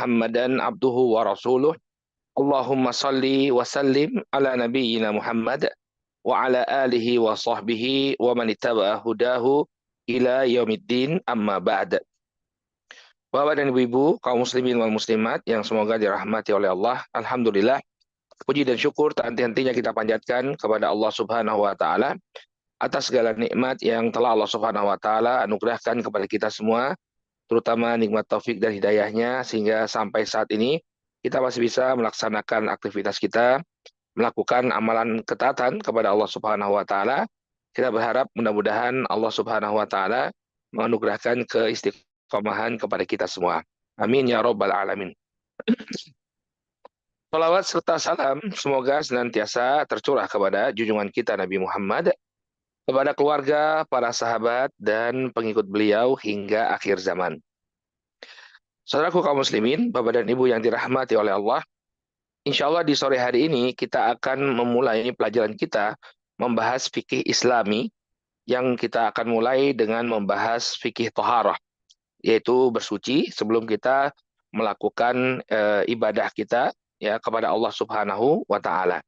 Muhammadan abduhu wa rasuluh. Allahumma salli wa sallim ala nabiyyina Muhammad wa ala alihi wa sahbihi wa man ittaba'a hudahu ila yaumiddin amma ba'd. Bapak dan Ibu-ibu, kaum muslimin wal muslimat yang semoga dirahmati oleh Allah. Alhamdulillah, puji dan syukur tak henti-hentinya kita panjatkan kepada Allah Subhanahu wa taala atas segala nikmat yang telah Allah Subhanahu wa taala anugerahkan kepada kita semua, terutama nikmat taufik dan hidayahnya sehingga sampai saat ini kita masih bisa melaksanakan aktivitas kita, melakukan amalan ketaatan kepada Allah Subhanahu wa taala. Kita berharap mudah-mudahan Allah Subhanahu wa taala menganugerahkan keistiqomahan kepada kita semua. Amin ya rabbal alamin. Salawat serta salam semoga senantiasa tercurah kepada junjungan kita Nabi Muhammad, kepada keluarga, para sahabat, dan pengikut beliau hingga akhir zaman. Saudaraku kaum muslimin, Bapak dan Ibu yang dirahmati oleh Allah, insya Allah di sore hari ini kita akan memulai pelajaran kita membahas fikih Islami, yang kita akan mulai dengan membahas fikih toharah, yaitu bersuci sebelum kita melakukan ibadah kita ya kepada Allah Subhanahu wa taala.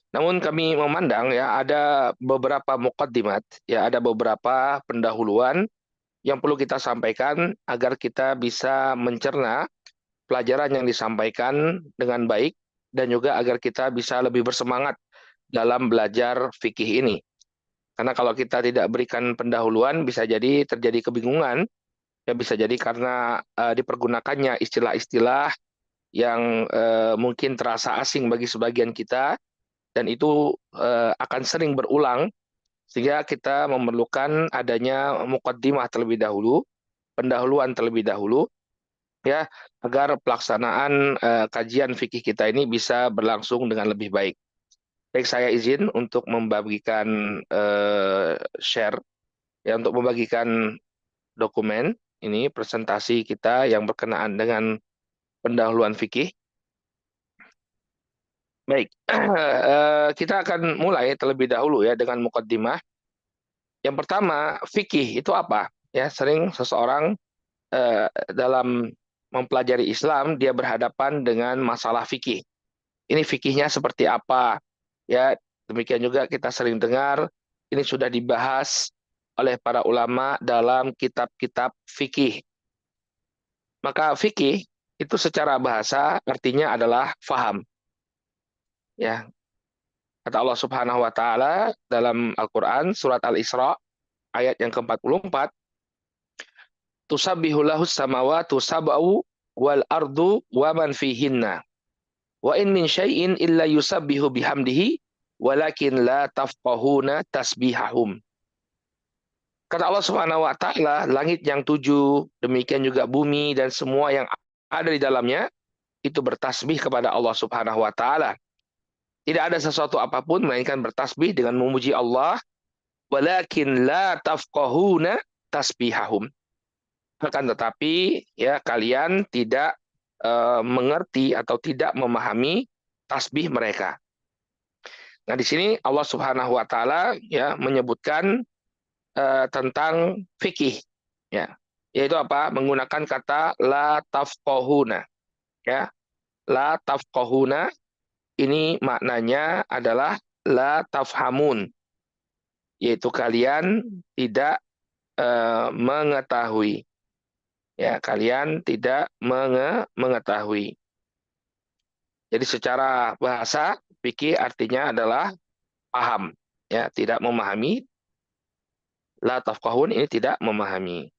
Namun kami memandang ya ada beberapa muqaddimat, ya ada beberapa pendahuluan yang perlu kita sampaikan agar kita bisa mencerna pelajaran yang disampaikan dengan baik dan juga agar kita bisa lebih bersemangat dalam belajar fikih ini. Karena kalau kita tidak berikan pendahuluan bisa jadi terjadi kebingungan, ya bisa jadi karena dipergunakannya istilah-istilah yang mungkin terasa asing bagi sebagian kita, dan itu akan sering berulang, sehingga kita memerlukan adanya muqaddimah terlebih dahulu, pendahuluan terlebih dahulu, ya, agar pelaksanaan kajian fikih kita ini bisa berlangsung dengan lebih baik. Baik, saya izin untuk membagikan share, ya, untuk membagikan dokumen ini presentasi kita yang berkenaan dengan pendahuluan fikih. Baik, kita akan mulai terlebih dahulu ya dengan mukaddimah. Yang pertama, fikih itu apa? Ya, sering seseorang dalam mempelajari Islam dia berhadapan dengan masalah fikih. Ini fikihnya seperti apa? Ya, demikian juga kita sering dengar ini sudah dibahas oleh para ulama dalam kitab-kitab fikih. Maka fikih itu secara bahasa artinya adalah faham. Ya, kata Allah Subhanahu wa taala dalam Al-Qur'an surat Al-Isra ayat yang ke-44, "Tusabbihu lahus samawati sab'u wal ardu wa man fihinna. Wa in min syai'in illa yusabbihu bihamdihi walakin la tafqahuna tasbihahum." Kata Allah Subhanahu wa taala, langit yang 7, demikian juga bumi dan semua yang ada di dalamnya itu bertasbih kepada Allah Subhanahu wa taala. Tidak ada sesuatu apapun melainkan bertasbih dengan memuji Allah, walakin la tafqahuna tasbihahum. Akan tetapi ya kalian tidak mengerti atau tidak memahami tasbih mereka. Nah, di sini Allah Subhanahu wa taala ya menyebutkan tentang fikih, ya. Yaitu apa? Menggunakan kata la tafqahuna, ya. La tafqahuna ini maknanya adalah la tafhamun, yaitu kalian tidak mengetahui. Ya, kalian tidak mengetahui. Jadi secara bahasa fikih artinya adalah paham, ya, tidak memahami. La tafqahun ini tidak memahami.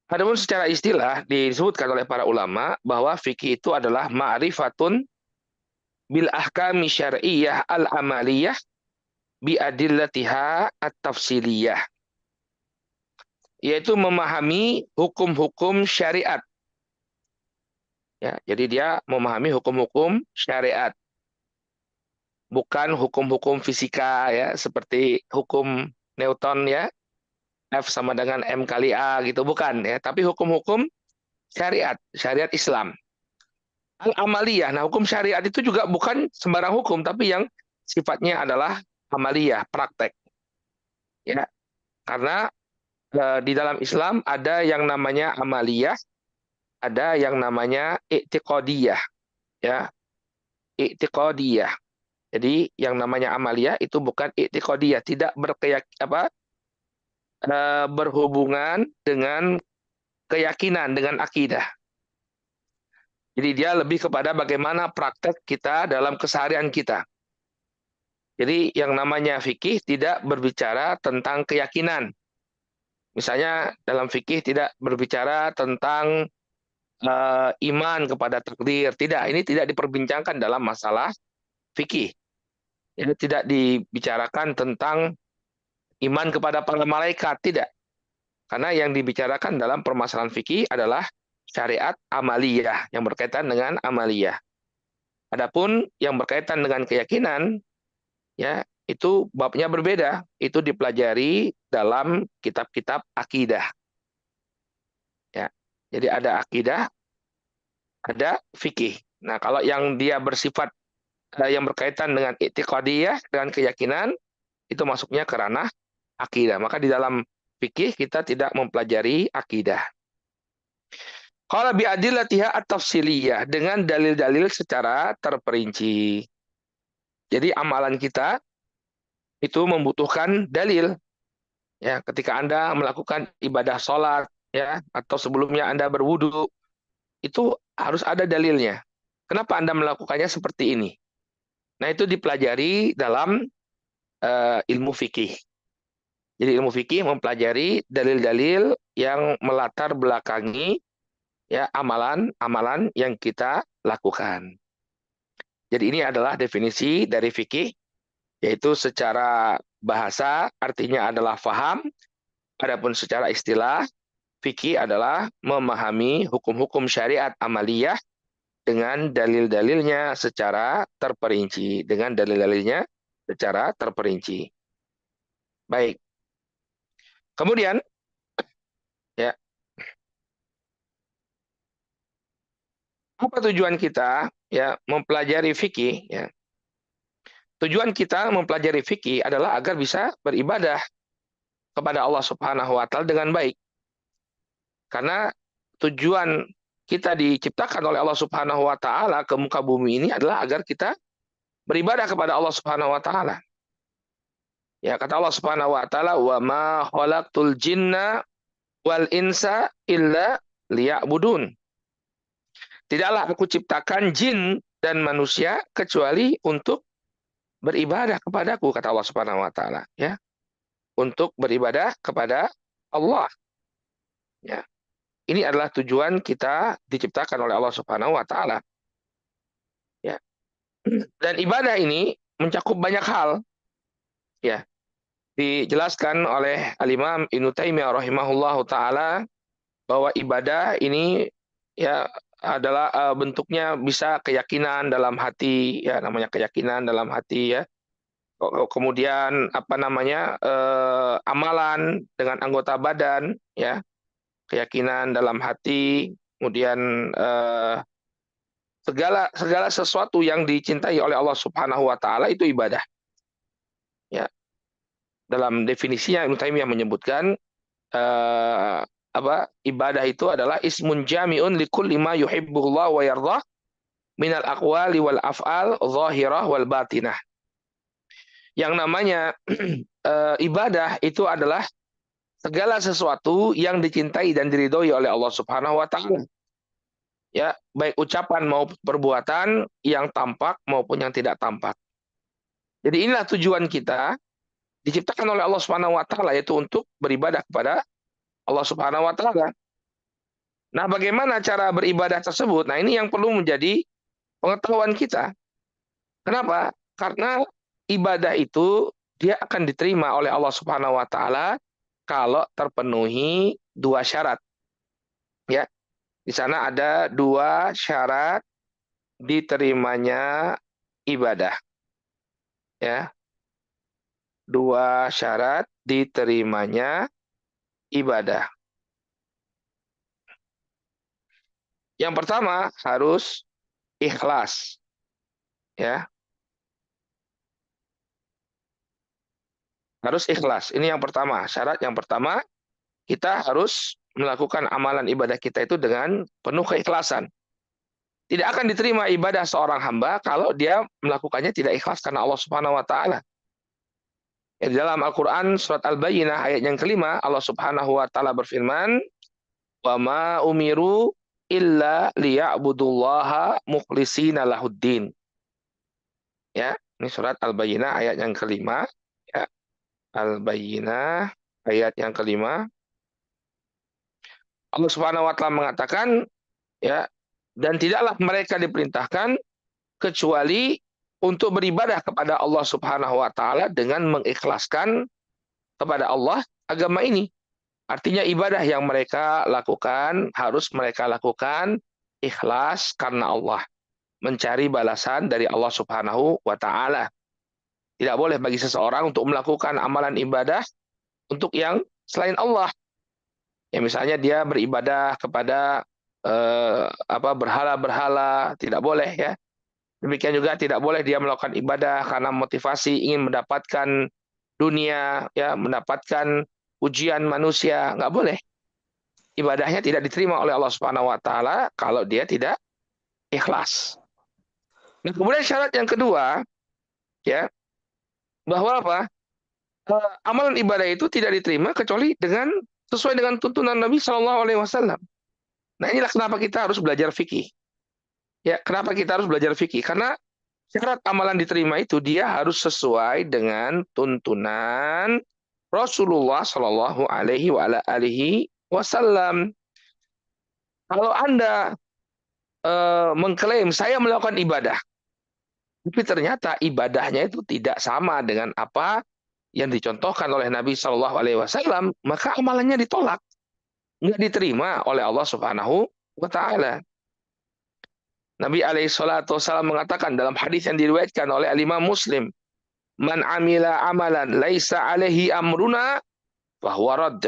Adapun secara istilah disebutkan oleh para ulama bahwa fikih itu adalah ma'rifatun bil ahkami syar'iyyah al-amaliyah bi adillatiha at-tafsiliyah, yaitu memahami hukum-hukum syariat. Ya, jadi dia memahami hukum-hukum syariat, bukan hukum-hukum fisika ya, seperti hukum Newton ya, F sama dengan M kali A gitu, bukan ya, tapi hukum-hukum syariat, syariat Islam. Al-amaliyah. Nah, hukum syariat itu juga bukan sembarang hukum, tapi yang sifatnya adalah amaliyah, praktek. Ya, karena di dalam Islam ada yang namanya amaliyah, ada yang namanya i'tiqadiyah, ya, i'tiqadiyah. Jadi yang namanya amaliyah itu bukan i'tiqadiyah, tidak berhubungan dengan keyakinan, dengan akidah. Jadi dia lebih kepada bagaimana praktek kita dalam keseharian kita. Jadi yang namanya fikih tidak berbicara tentang keyakinan. Misalnya dalam fikih tidak berbicara tentang iman kepada takdir. Tidak, ini tidak diperbincangkan dalam masalah fikih. Ini tidak dibicarakan tentang iman kepada para malaikat, tidak. Karena yang dibicarakan dalam permasalahan fikih adalah syariat amaliyah, yang berkaitan dengan amaliyah. Adapun yang berkaitan dengan keyakinan, ya, itu babnya berbeda. Itu dipelajari dalam kitab-kitab akidah. Ya. Jadi ada akidah, ada fikih. Nah, kalau yang dia bersifat yang berkaitan dengan i'tiqadiyah, dengan keyakinan, itu masuknya ke ranah akidah. Maka di dalam fikih kita tidak mempelajari akidah. Kalau biadillatiha at-tafsiliyah, dengan dalil-dalil secara terperinci. Jadi amalan kita itu membutuhkan dalil. Ya, ketika Anda melakukan ibadah sholat, ya, atau sebelumnya Anda berwudu, itu harus ada dalilnya. Kenapa Anda melakukannya seperti ini? Nah, itu dipelajari dalam ilmu fikih. Jadi ilmu fikih mempelajari dalil-dalil yang melatar belakangi, ya, amalan-amalan yang kita lakukan. Jadi ini adalah definisi dari fikih, yaitu secara bahasa artinya adalah faham, adapun secara istilah fikih adalah memahami hukum-hukum syariat amaliyah dengan dalil-dalilnya secara terperinci, dengan dalil-dalilnya secara terperinci. Baik. Kemudian, ya, apa tujuan kita, ya, mempelajari fikih, ya? Tujuan kita mempelajari fikih adalah agar bisa beribadah kepada Allah Subhanahu wa taala dengan baik. Karena tujuan kita diciptakan oleh Allah Subhanahu wa taala ke muka bumi ini adalah agar kita beribadah kepada Allah Subhanahu wa taala. Ya, kata Allah Subhanahu wa taala, "Wa ma khalaqtul jinna wal insa illa liya'budun." Tidaklah aku ciptakan jin dan manusia kecuali untuk beribadah kepadaku, kata Allah Subhanahu wa taala, ya. Untuk beribadah kepada Allah, ya. Ini adalah tujuan kita diciptakan oleh Allah Subhanahu wa taala, ya. Dan ibadah ini mencakup banyak hal, ya. Dijelaskan oleh Al-Imam Ibnu Taimiyah rahimahullahu taala bahwa ibadah ini, ya, adalah bentuknya bisa keyakinan dalam hati, ya, namanya keyakinan dalam hati, ya. Kemudian apa namanya, amalan dengan anggota badan, ya, keyakinan dalam hati, kemudian segala segala sesuatu yang dicintai oleh Allah Subhanahu wa taala itu ibadah. Ya, dalam definisinya Ibnu Taimiyah menyebutkan ibadah itu adalah ismun jami'un likulli ma yuhibbullah wa yardah minal aqwali wal af'al zahirah wal batinah. Yang namanya ibadah itu adalah segala sesuatu yang dicintai dan diridhoi oleh Allah Subhanahu wa taala. Ya, baik ucapan maupun perbuatan yang tampak maupun yang tidak tampak. Jadi inilah tujuan kita diciptakan oleh Allah Subhanahu wa taala, yaitu untuk beribadah kepada Allah Subhanahu wa taala. Nah, bagaimana cara beribadah tersebut? Nah, ini yang perlu menjadi pengetahuan kita. Kenapa? Karena ibadah itu dia akan diterima oleh Allah Subhanahu wa taala kalau terpenuhi dua syarat. Ya, di sana ada dua syarat diterimanya ibadah. Ya, dua syarat diterimanya ibadah. Yang pertama harus ikhlas. Ya, harus ikhlas. Ini yang pertama. Syarat yang pertama, kita harus melakukan amalan ibadah kita itu dengan penuh keikhlasan. Tidak akan diterima ibadah seorang hamba kalau dia melakukannya tidak ikhlas karena Allah Subhanahu wa taala. Di dalam Al-Qur'an surat Al-Bayyinah ayat yang kelima, Allah Subhanahu wa taala berfirman, "Wa ma umiru illa liya'budullaha mukhlishina lahuddin." Ya, ini surat Al-Bayyinah ayat yang kelima, ya. Al-Bayyinah ayat yang kelima. Allah Subhanahu wa taala mengatakan, ya, dan tidaklah mereka diperintahkan kecuali untuk beribadah kepada Allah Subhanahu wa taala dengan mengikhlaskan kepada Allah agama ini. Artinya ibadah yang mereka lakukan harus mereka lakukan ikhlas karena Allah, mencari balasan dari Allah Subhanahu wa taala. Tidak boleh bagi seseorang untuk melakukan amalan ibadah untuk yang selain Allah. Ya misalnya dia beribadah kepada berhala-berhala, tidak boleh ya. Demikian juga tidak boleh dia melakukan ibadah karena motivasi ingin mendapatkan dunia, ya, mendapatkan ujian manusia, nggak boleh. Ibadahnya tidak diterima oleh Allah Subhanahu wa taala kalau dia tidak ikhlas. Nah, kemudian syarat yang kedua, ya, bahwa apa? Amalan ibadah itu tidak diterima kecuali dengan sesuai dengan tuntunan Nabi Shallallahu alaihi wasallam. Nah, inilah kenapa kita harus belajar fikih. Ya, kenapa kita harus belajar fikih? Karena syarat amalan diterima itu dia harus sesuai dengan tuntunan Rasulullah Shallallahu Alaihi Wasallam. Kalau Anda mengklaim saya melakukan ibadah, tapi ternyata ibadahnya itu tidak sama dengan apa yang dicontohkan oleh Nabi Shallallahu Alaihi Wasallam, maka amalannya ditolak, nggak diterima oleh Allah Subhanahu wa Taala. Nabi alaihi salatu wasallam mengatakan dalam hadis yang diriwayatkan oleh Imam Muslim, "Man amila amalan laisa alaihi amruna fahuwa radd."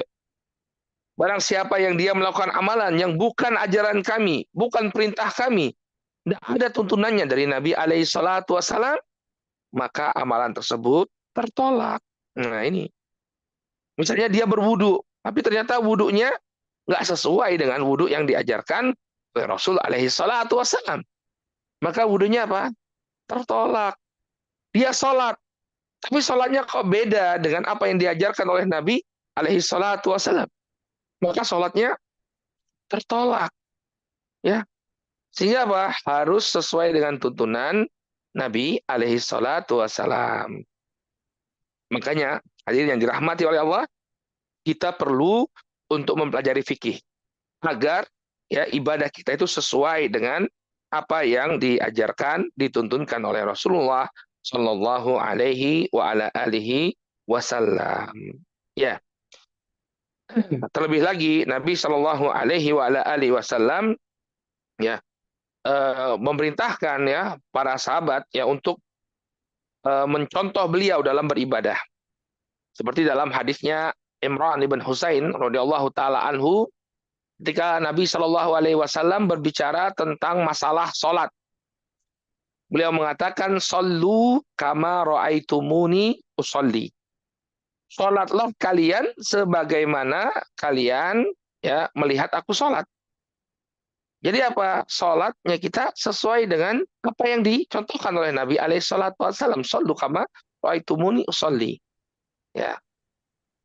Barang siapa yang dia melakukan amalan yang bukan ajaran kami, bukan perintah kami, tidak ada tuntunannya dari Nabi alaihi salatu wasallam, maka amalan tersebut tertolak. Nah, ini. Misalnya dia berwudu, tapi ternyata wudunya nggak sesuai dengan wudu yang diajarkan oleh Rasul alaihi salatu wasallam. Maka wudunya apa? Tertolak. Dia sholat, tapi sholatnya kok beda dengan apa yang diajarkan oleh Nabi alaihi salatu wasallam. Maka sholatnya tertolak. Ya. Sehingga apa? Harus sesuai dengan tuntunan Nabi alaihi salatu wasallam. Makanya, hadirin yang dirahmati oleh Allah, kita perlu untuk mempelajari fikih agar ya ibadah kita itu sesuai dengan apa yang diajarkan, dituntunkan oleh Rasulullah Shallallahu Alaihi Wasallam. Ya, terlebih lagi Nabi Shallallahu Alaihi Wasallam ya memerintahkan ya para sahabat ya untuk mencontoh beliau dalam beribadah. Seperti dalam hadisnya Imran ibn Husain radhiyallahu taala anhu, ketika Nabi Shallallahu Alaihi Wasallam berbicara tentang masalah sholat, beliau mengatakan, "Shollu kama ro'aitumuni usolli." Sholatlah kalian sebagaimana kalian ya melihat aku sholat. Jadi apa? Sholatnya kita sesuai dengan apa yang dicontohkan oleh Nabi alaihi salatu wasallam. Shollu kama ro'aitumuni usolli. Ya.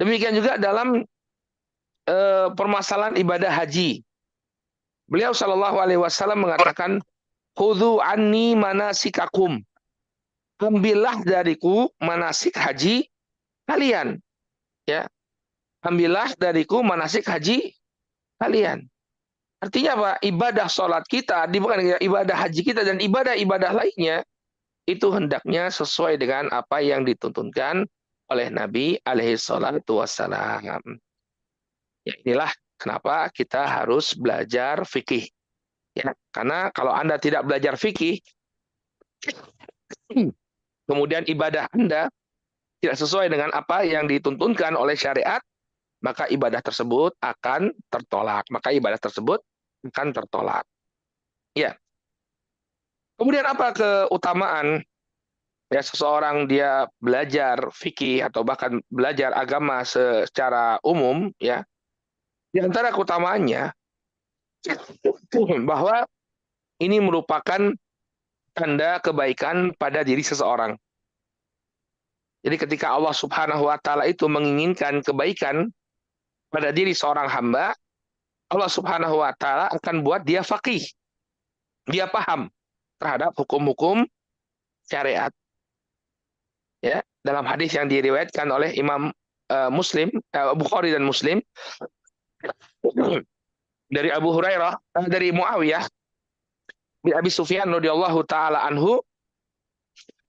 Demikian juga dalam permasalahan ibadah haji. Beliau Shallallahu Alaihi Wasallam mengatakan, "Khudhu anni manasikakum." Ambillah dariku manasik haji kalian. Ya, ambillah dariku manasik haji kalian. Artinya apa? Ibadah sholat kita, bukan ibadah haji kita dan ibadah-ibadah lainnya itu hendaknya sesuai dengan apa yang dituntunkan oleh Nabi alaihi salatu wassalam. Ya, inilah kenapa kita harus belajar fikih. Ya, karena kalau Anda tidak belajar fikih, kemudian ibadah Anda tidak sesuai dengan apa yang dituntunkan oleh syariat, maka ibadah tersebut akan tertolak. Maka ibadah tersebut akan tertolak. Ya. Kemudian apa keutamaan ya seseorang dia belajar fikih atau bahkan belajar agama secara umum ya. Di antara keutamaannya bahwa ini merupakan tanda kebaikan pada diri seseorang. Jadi ketika Allah Subhanahu wa taala itu menginginkan kebaikan pada diri seorang hamba, Allah Subhanahu wa taala akan buat dia faqih. Dia paham terhadap hukum-hukum syariat. Ya, dalam hadis yang diriwayatkan oleh Imam Muslim, Bukhari dan Muslim dari Abu Hurairah, dari Muawiyah bin Abi Sufyan radhiyallahu taala anhu,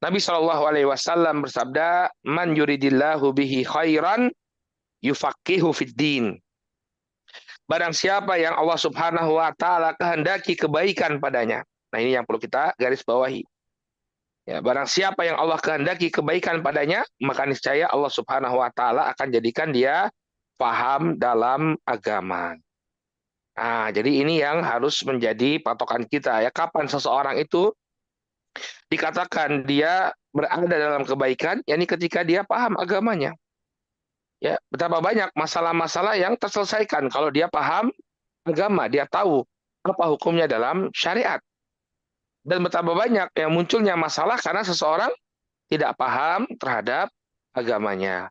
Nabi Shallallahu alaihi wasallam bersabda, "Man yuridillahu bihi khairan yufaqihu fid din." Barang siapa yang Allah Subhanahu wa taala kehendaki kebaikan padanya. Nah, ini yang perlu kita garis bawahi. Ya, barang siapa yang Allah kehendaki kebaikan padanya, maka niscaya Allah Subhanahu wa taala akan jadikan dia paham dalam agama. Nah, jadi ini yang harus menjadi patokan kita ya. Kapan seseorang itu dikatakan dia berada dalam kebaikan, yakni ketika dia paham agamanya. Ya, betapa banyak masalah-masalah yang terselesaikan kalau dia paham agama, dia tahu apa hukumnya dalam syariat. Dan betapa banyak yang munculnya masalah karena seseorang tidak paham terhadap agamanya.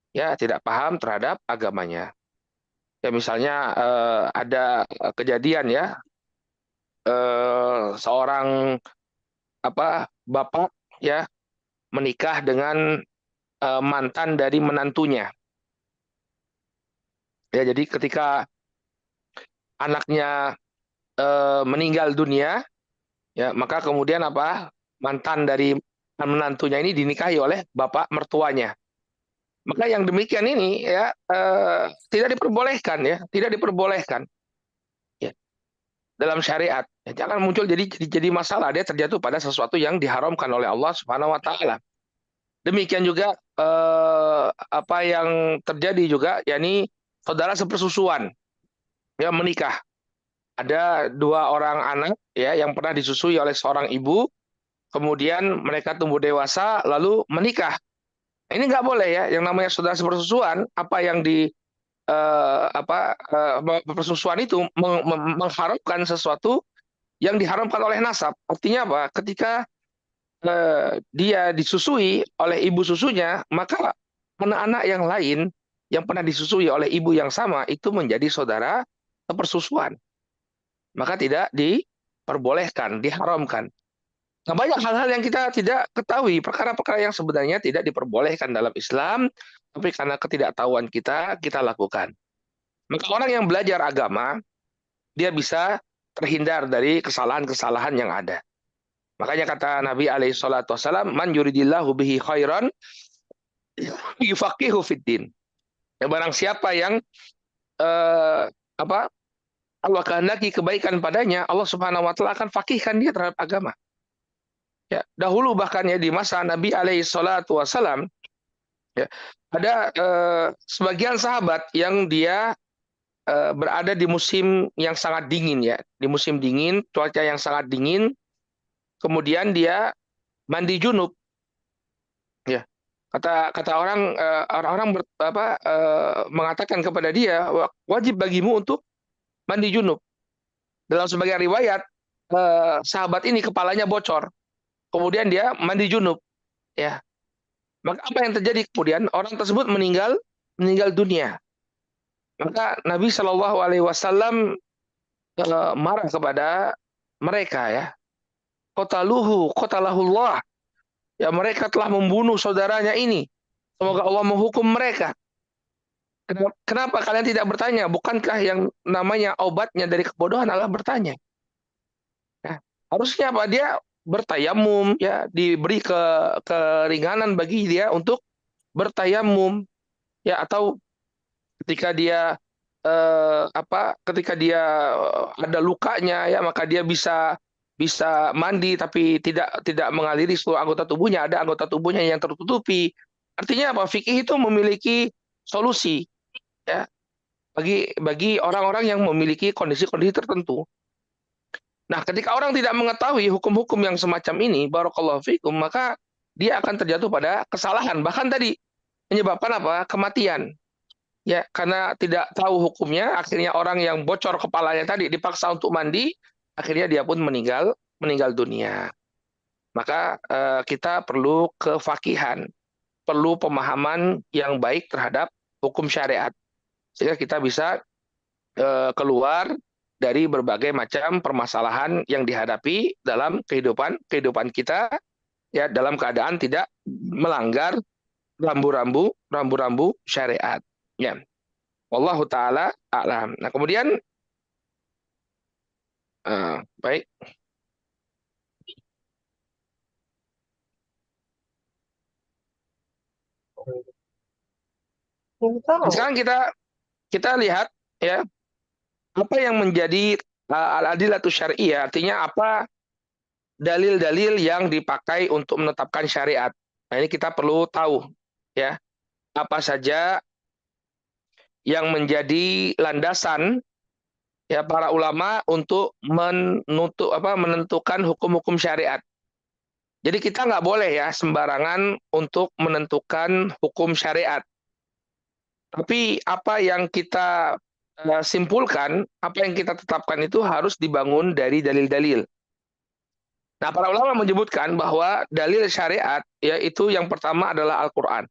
Ya, tidak paham terhadap agamanya. Ya, misalnya ada kejadian ya, seorang bapak ya menikah dengan mantan dari menantunya. Ya, jadi ketika anaknya meninggal dunia, ya maka kemudian mantan dari menantunya ini dinikahi oleh bapak mertuanya. Maka yang demikian ini ya tidak diperbolehkan ya, tidak diperbolehkan ya, dalam syariat. Ya, jangan muncul jadi masalah, dia terjatuh pada sesuatu yang diharamkan oleh Allah Subhanahu wa taala. Demikian juga apa yang terjadi juga, yakni saudara sepersusuan ya menikah. Ada dua orang anak ya yang pernah disusui oleh seorang ibu, kemudian mereka tumbuh dewasa lalu menikah. Ini nggak boleh ya, yang namanya saudara sepersusuan, apa yang di persusuan itu mengharapkan sesuatu yang diharamkan oleh nasab. Artinya apa? Ketika dia disusui oleh ibu susunya, maka anak-anak yang lain yang pernah disusui oleh ibu yang sama itu menjadi saudara sepersusuan. Maka tidak diperbolehkan, diharamkan. Nah, banyak hal-hal yang kita tidak ketahui, perkara-perkara yang sebenarnya tidak diperbolehkan dalam Islam, tapi karena ketidaktahuan kita lakukan. Maka orang yang belajar agama, dia bisa terhindar dari kesalahan-kesalahan yang ada. Makanya kata Nabi alaihi salatu wasallam, "Man yuridillahu bihi khairan yufaqihu fiddin." Ya, barang siapa yang eh, apa Allah kehendaki kebaikan padanya, Allah Subhanahu wa taala akan fakihkan dia terhadap agama. Ya, dahulu bahkan ya di masa Nabi alaihi salatu wasallam ya, ada sebagian sahabat yang dia berada di musim yang sangat dingin ya, di musim dingin, cuaca yang sangat dingin, kemudian dia mandi junub ya. Kata kata orang-orang mengatakan kepada dia, wajib bagimu untuk mandi junub. Dalam sebagian riwayat sahabat ini kepalanya bocor, kemudian dia mandi junub ya. Maka apa yang terjadi kemudian? Orang tersebut meninggal dunia. Maka Nabi Shallallahu Alaihi Wasallam marah kepada mereka ya. Qatalahullah. Ya, mereka telah membunuh saudaranya ini. Semoga Allah menghukum mereka. Kenapa kalian tidak bertanya? Bukankah yang namanya obatnya dari kebodohan adalah bertanya? Ya, harusnya apa? Dia bertayamum, ya diberi keringanan bagi dia untuk bertayamum, ya atau ketika dia ketika dia ada lukanya, ya maka dia bisa bisa mandi tapi tidak mengaliri seluruh anggota tubuhnya, ada anggota tubuhnya yang tertutupi. Artinya apa? Fikih itu memiliki solusi ya bagi bagi orang-orang yang memiliki kondisi-kondisi tertentu. Nah, ketika orang tidak mengetahui hukum-hukum yang semacam ini, barakallahu fikum, maka dia akan terjatuh pada kesalahan. Bahkan tadi menyebabkan apa? Kematian. Ya, karena tidak tahu hukumnya, akhirnya orang yang bocor kepalanya tadi dipaksa untuk mandi, akhirnya dia pun meninggal dunia. Maka kita perlu kefakihan, perlu pemahaman yang baik terhadap hukum syariat, sehingga kita bisa keluar dari berbagai macam permasalahan yang dihadapi dalam kehidupan kita, ya, dalam keadaan tidak melanggar rambu-rambu syariat. Ya, wallahu taala a'lam. Nah, kemudian baik. Belum Nah, tahu. sekarang kita lihat, ya, apa yang menjadi al-adillatus syar'iyyah, artinya apa dalil-dalil yang dipakai untuk menetapkan syariat. Nah, ini kita perlu tahu, ya, apa saja yang menjadi landasan, ya, para ulama untuk menentukan hukum-hukum syariat. Jadi kita nggak boleh ya sembarangan untuk menentukan hukum syariat. Tapi apa yang kita simpulkan, apa yang kita tetapkan itu harus dibangun dari dalil-dalil. Nah, para ulama menyebutkan bahwa dalil syariat yaitu yang pertama adalah Al-Qur'an.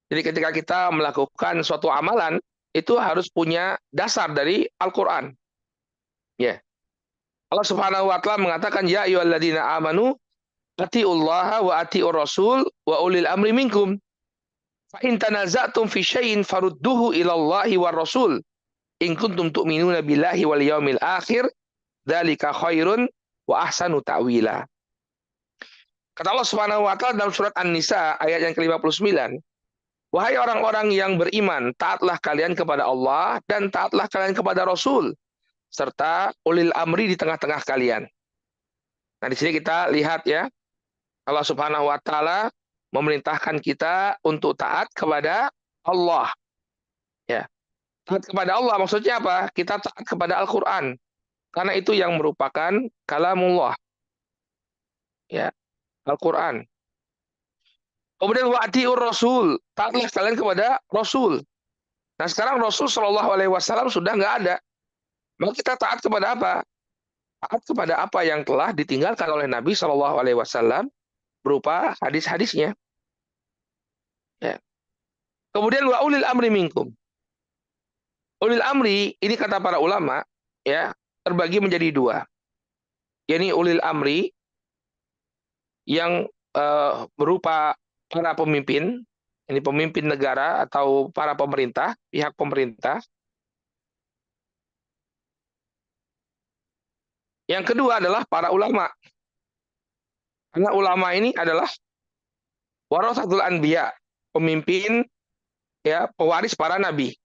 Jadi ketika kita melakukan suatu amalan itu harus punya dasar dari Al-Qur'an. Ya. Allah Subhanahu wa taala mengatakan ya ayyuhalladzina amanu atiullaha wa atiur rasul wa ulil amri minkum. Fa in tanaza'tum fi syai'in farudduhu ila Allahi war rasul in kuntum tu'minuna billahi wal yaumil akhir dzalika khairun wa ahsanu ta'wila. Kata Allah Subhanahu wa taala dalam surat An-Nisa ayat yang ke-59, wahai orang-orang yang beriman, taatlah kalian kepada Allah dan taatlah kalian kepada Rasul serta ulil amri di tengah-tengah kalian. Nah, di sini kita lihat ya, Allah Subhanahu wa taala memerintahkan kita untuk taat kepada Allah, ya. Taat kepada Allah maksudnya apa? Kita taat kepada Al-Qur'an. Karena itu yang merupakan kalamullah, ya, Al-Qur'an. Kemudian wa'tiur rasul, taatlah kalian kepada Rasul. Nah, sekarang Rasul Shallallahu alaihi wasallam sudah nggak ada. Maka kita taat kepada apa? Taat kepada apa yang telah ditinggalkan oleh Nabi Shallallahu alaihi wasallam berupa hadis-hadisnya, ya. Kemudian wa ulil amri minkum. Ulil amri ini kata para ulama, ya, terbagi menjadi dua. Yakni ulil amri yang berupa para pemimpin, ini pemimpin negara atau para pemerintah, pihak pemerintah. Yang kedua adalah para ulama. Karena ulama ini adalah warasatul anbiya, pemimpin, ya, pewaris para nabi.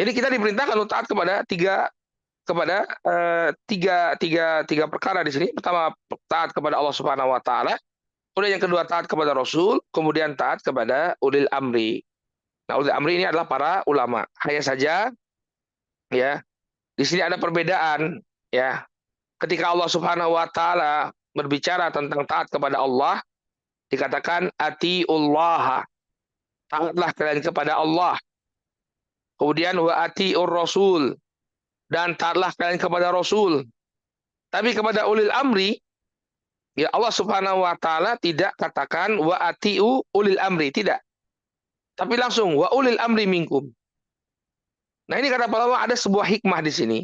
Jadi kita diperintahkan untuk taat kepada tiga perkara di sini. Pertama, taat kepada Allah Subhanahu wa taala. Kemudian yang kedua, taat kepada Rasul, kemudian taat kepada ulil amri. Nah, ulil amri ini adalah para ulama. Hanya saja, ya, di sini ada perbedaan, ya. Ketika Allah Subhanahu wa taala berbicara tentang taat kepada Allah, dikatakan atiullah, taatlah kalian kepada Allah. Kemudian wa atiur rasul, dan taatlah kalian kepada Rasul. Tapi kepada ulil amri, ya, Allah Subhanahu wa taala tidak katakan wa atiu ulil amri, tidak. Tapi langsung wa ulil amri minkum. Nah, ini kata para ulama ada sebuah hikmah di sini.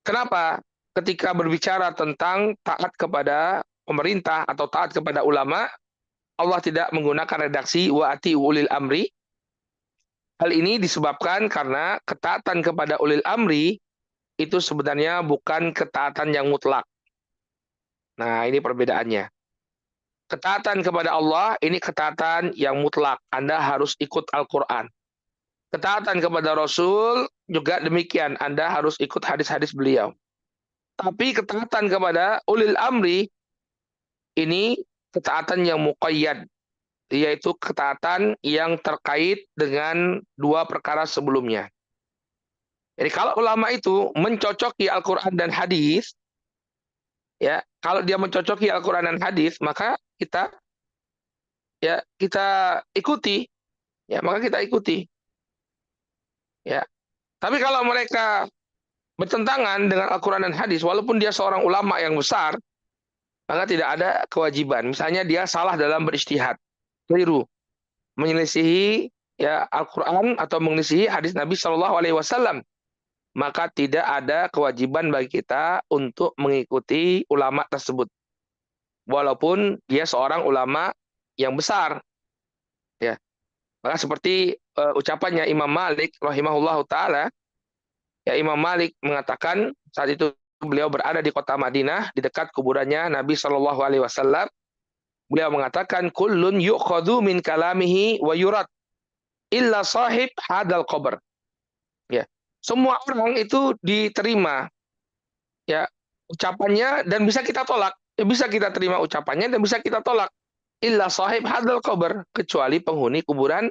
Kenapa? Ketika berbicara tentang taat kepada pemerintah atau taat kepada ulama, Allah tidak menggunakan redaksi wa atiu ulil amri. Hal ini disebabkan karena ketaatan kepada ulil amri itu sebenarnya bukan ketaatan yang mutlak. Nah, ini perbedaannya. Ketaatan kepada Allah ini ketaatan yang mutlak. Anda harus ikut Al-Quran. Ketaatan kepada Rasul juga demikian. Anda harus ikut hadis-hadis beliau. Tapi ketaatan kepada ulil amri ini ketaatan yang muqayyad, yaitu ketaatan yang terkait dengan dua perkara sebelumnya. Jadi kalau ulama itu mencocoki Al-Quran dan hadis, ya, kalau dia mencocoki Al-Quran dan hadis, maka kita ikuti. ya maka kita ikuti. Ya. Tapi kalau mereka bertentangan dengan Al-Quran dan hadis, walaupun dia seorang ulama yang besar, maka tidak ada kewajiban. Misalnya dia salah dalam berijtihad, keliru, menyelisihi ya Al-Quran atau menyelisihi hadis Nabi Shallallahu Alaihi Wasallam, maka tidak ada kewajiban bagi kita untuk mengikuti ulama tersebut, walaupun dia seorang ulama yang besar. Ya, maka seperti ucapannya Imam Malik rahimahullahu taala, ya Imam Malik mengatakan saat itu beliau berada di kota Madinah di dekat kuburannya Nabi Shallallahu Alaihi Wasallam. Beliau mengatakan kullun yu'khadhu min kalamihi wa yurad illa sahib hadal qabr. Ya, semua orang itu diterima ya ucapannya dan bisa kita tolak. Ya, bisa kita terima ucapannya dan bisa kita tolak. Illa sahib hadal qabr, kecuali penghuni kuburan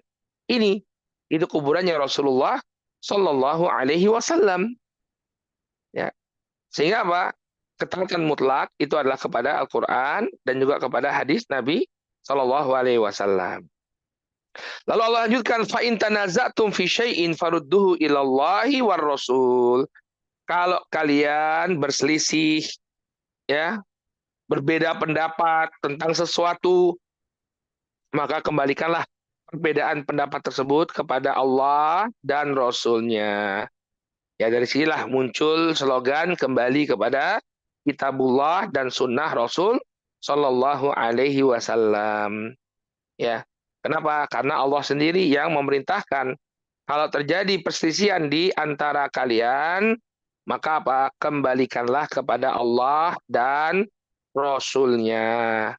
ini. Itu kuburannya Rasulullah Shallallahu Alaihi Wasallam. Ya, sehingga apa? Ketaatan mutlak itu adalah kepada Al-Quran dan juga kepada hadis Nabi Shallallahu Alaihi Wasallam. Lalu Allah lanjutkan, fa in tanaza'tum fi syai'in farudduhu ilallahi war rasul. Kalau kalian berselisih, ya, berbeda pendapat tentang sesuatu, maka kembalikanlah perbedaan pendapat tersebut kepada Allah dan Rasul-Nya. Ya, dari sinilah muncul slogan kembali kepada Kitabullah dan Sunnah Rasul Sallallahu Alaihi Wasallam. Ya, kenapa? Karena Allah sendiri yang memerintahkan kalau terjadi perselisihan di antara kalian, maka apa? Kembalikanlah kepada Allah dan Rasul-Nya.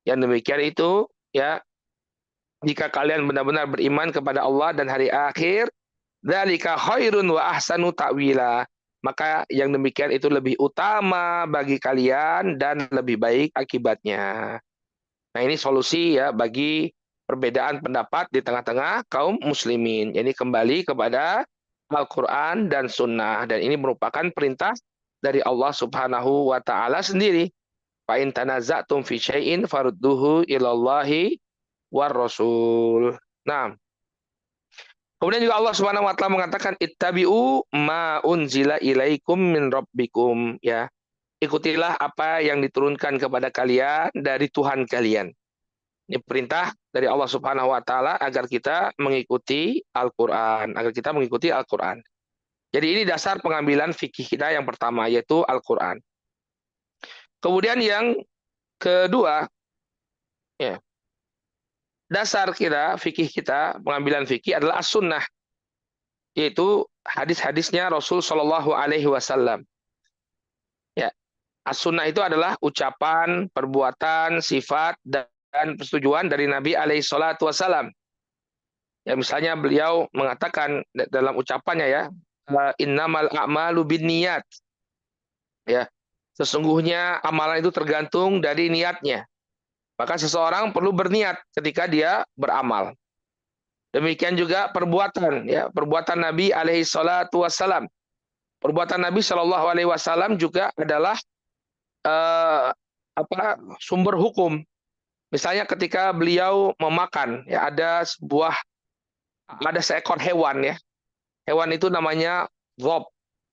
Yang demikian itu, ya, jika kalian benar-benar beriman kepada Allah dan hari akhir, dzalika khairun wa ahsanu ta'wila. Maka yang demikian itu lebih utama bagi kalian dan lebih baik akibatnya. Nah, ini solusi ya bagi perbedaan pendapat di tengah-tengah kaum muslimin. Ini kembali kepada Al-Quran dan Sunnah. Dan ini merupakan perintah dari Allah Subhanahu wa Ta'ala sendiri. Fa in tanaza'tum fi syai'in farudduhu ilallahi war rasul. Nah, kemudian juga Allah Subhanahu wa taala mengatakan ittabi'u ma unzila ilaikum min rabbikum, ya. Ikutilah apa yang diturunkan kepada kalian dari Tuhan kalian. Ini perintah dari Allah Subhanahu wa taala agar kita mengikuti Al-Qur'an, agar kita mengikuti Al-Qur'an. Jadi ini dasar pengambilan fikih kita yang pertama, yaitu Al-Qur'an. Kemudian yang kedua, ya, dasar kita, fikih kita, pengambilan fikih adalah as-sunnah, yaitu hadis-hadisnya Rasul Shallallahu Alaihi Wasallam. Ya, as-sunnah itu adalah ucapan, perbuatan, sifat, dan persetujuan dari Nabi Alaihi Wasallam. Ya, misalnya beliau mengatakan dalam ucapannya, ya, innamal a'malu binniyat. Ya, sesungguhnya amalan itu tergantung dari niatnya. Maka seseorang perlu berniat ketika dia beramal. Demikian juga perbuatan, ya, perbuatan Nabi Alaihi Wasallam. Perbuatan Nabi Shallallahu Alaihi Wasallam juga adalah sumber hukum. Misalnya ketika beliau memakan, ya, ada seekor hewan, ya, hewan itu namanya zob,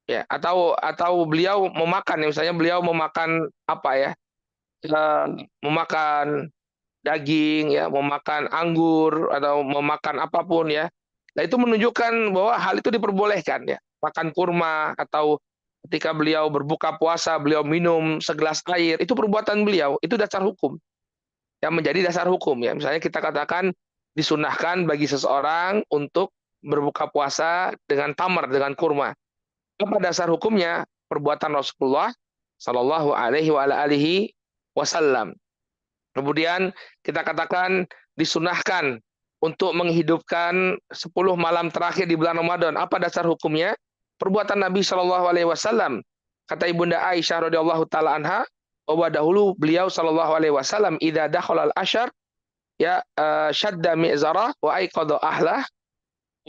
ya, atau beliau memakan, ya, misalnya beliau memakan apa, ya, memakan daging, ya, memakan anggur atau memakan apapun, ya. Nah, itu menunjukkan bahwa hal itu diperbolehkan, ya. Makan kurma atau ketika beliau berbuka puasa, beliau minum segelas air, itu perbuatan beliau, itu dasar hukum. Yang menjadi dasar hukum, ya. Misalnya kita katakan disunahkan bagi seseorang untuk berbuka puasa dengan tamar, dengan kurma. Apa dasar hukumnya? Perbuatan Rasulullah Shallallahu Alaihi Wasallam. Kemudian kita katakan disunahkan untuk menghidupkan 10 malam terakhir di bulan Ramadan. Apa dasar hukumnya? Perbuatan Nabi Shallallahu Alaihi Wasallam. Kata Ibunda Aisyah radhiyallahu taala anha, bahwa dahulu beliau Shallallahu Alaihi Wasallam idza dakhala al-ashar, ya, syadda mi'zarah wa aiqadha ahlah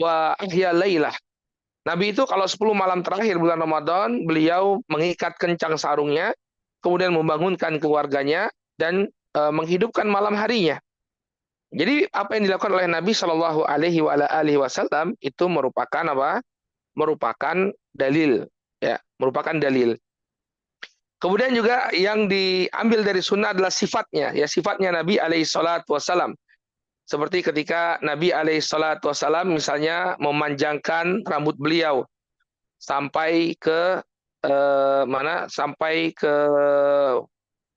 wa ahya lailah. Nabi itu kalau 10 malam terakhir bulan Ramadan, beliau mengikat kencang sarungnya, kemudian membangunkan keluarganya dan menghidupkan malam harinya. Jadi apa yang dilakukan oleh Nabi Shallallahu Alaihi Wasallam itu merupakan apa? Merupakan dalil, ya, merupakan dalil. Kemudian juga yang diambil dari sunnah adalah sifatnya, ya, sifatnya Nabi alaihi salatu wasallam. Seperti ketika Nabi alaihi salatu wasallam misalnya memanjangkan rambut beliau sampai ke mana? Sampai ke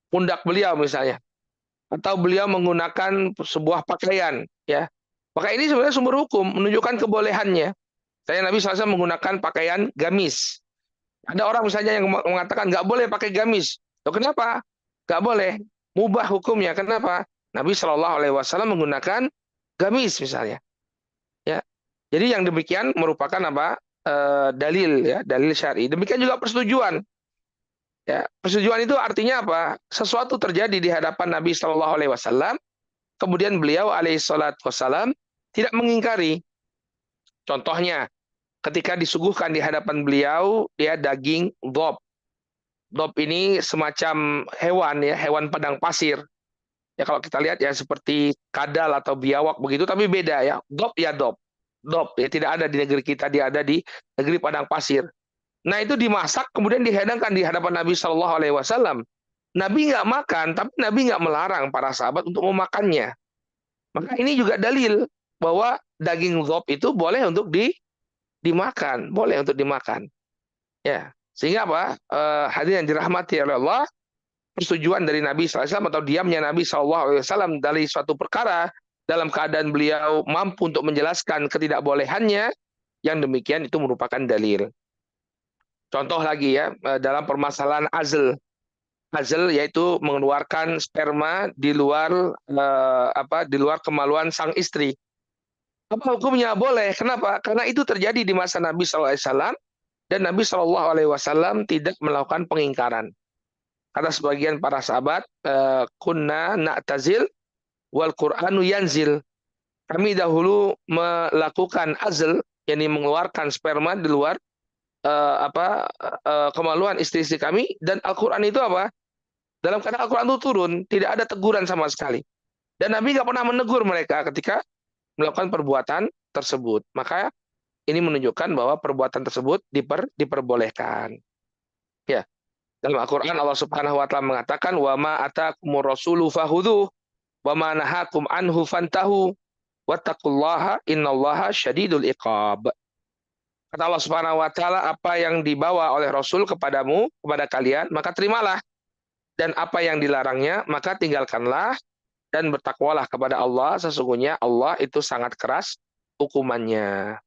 pundak beliau misalnya, atau beliau menggunakan sebuah pakaian, ya. Maka ini sebenarnya sumber hukum menunjukkan kebolehannya. Saya Nabi SAW menggunakan pakaian gamis. Ada orang misalnya yang mengatakan nggak boleh pakai gamis. Loh, kenapa? Nggak boleh. Mubah hukumnya. Kenapa? Nabi Shallallahu Alaihi Wasallam menggunakan gamis misalnya. Ya. Jadi yang demikian merupakan apa? Dalil, ya, dalil syar'i. Demikian juga persetujuan. Ya, persetujuan itu artinya apa? Sesuatu terjadi di hadapan Nabi Shallallahu Alaihi Wasallam, kemudian beliau alaihi salatu wasallam tidak mengingkari. Contohnya, ketika disuguhkan di hadapan beliau, dia daging dob. Dob ini semacam hewan, ya, hewan padang pasir. Ya kalau kita lihat ya seperti kadal atau biawak begitu, tapi beda ya. Dob ya dob. Dob ya tidak ada di negeri kita, dia ada di negeri padang pasir. Nah itu dimasak kemudian dihidangkan di hadapan Nabi Shallallahu Alaihi Wasallam. Nabi nggak makan, tapi Nabi nggak melarang para sahabat untuk memakannya. Maka ini juga dalil bahwa daging dob itu boleh untuk dimakan, boleh untuk dimakan. Ya, sehingga apa? Hadirin yang dirahmati oleh Allah, persetujuan dari Nabi SAW atau diamnya Nabi SAW dari suatu perkara dalam keadaan beliau mampu untuk menjelaskan ketidakbolehannya, yang demikian itu merupakan dalil. Contoh lagi ya, dalam permasalahan azl. Azl yaitu mengeluarkan sperma di luar di luar kemaluan sang istri. Apa hukumnya? Boleh. Kenapa? Karena itu terjadi di masa Nabi SAW dan Nabi SAW tidak melakukan pengingkaran. Kata sebagian para sahabat, kunna na'tazil wal Qur'anu yanzil. Kami dahulu melakukan azl, yakni mengeluarkan sperma di luar kemaluan istri-istri kami, dan Al-Qur'an itu apa? Dalam keadaan Al-Qur'an itu turun, tidak ada teguran sama sekali. Dan Nabi nggak pernah menegur mereka ketika melakukan perbuatan tersebut. Maka ini menunjukkan bahwa perbuatan tersebut diperbolehkan. Ya. Dalam Al-Qur'an Allah Subhanahu wa taala mengatakan wa ma atakumur rasulu fahudhu wa ma nahakum anhu fantahu wattaqullaha innallaha syadidul iqab. Kata Allah Subhanahu wa taala, apa yang dibawa oleh Rasul kepadamu, kepada kalian, maka terimalah, dan apa yang dilarangnya maka tinggalkanlah, dan bertakwalah kepada Allah, sesungguhnya Allah itu sangat keras hukumannya.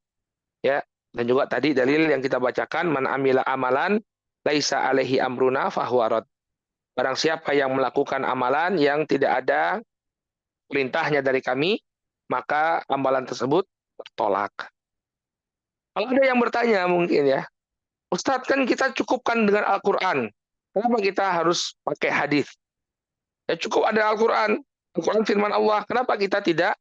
Ya. Dan juga tadi dalil yang kita bacakan, man amila amalan laisa alaihi amruna fahuwa rad. Barang siapa yang melakukan amalan yang tidak ada perintahnya dari kami, maka amalan tersebut tertolak. Kalau ada yang bertanya mungkin ya, Ustadz kan kita cukupkan dengan Al-Quran, kenapa kita harus pakai hadis? Ya cukup ada Al-Quran, Al-Quran firman Allah, kenapa kita tidak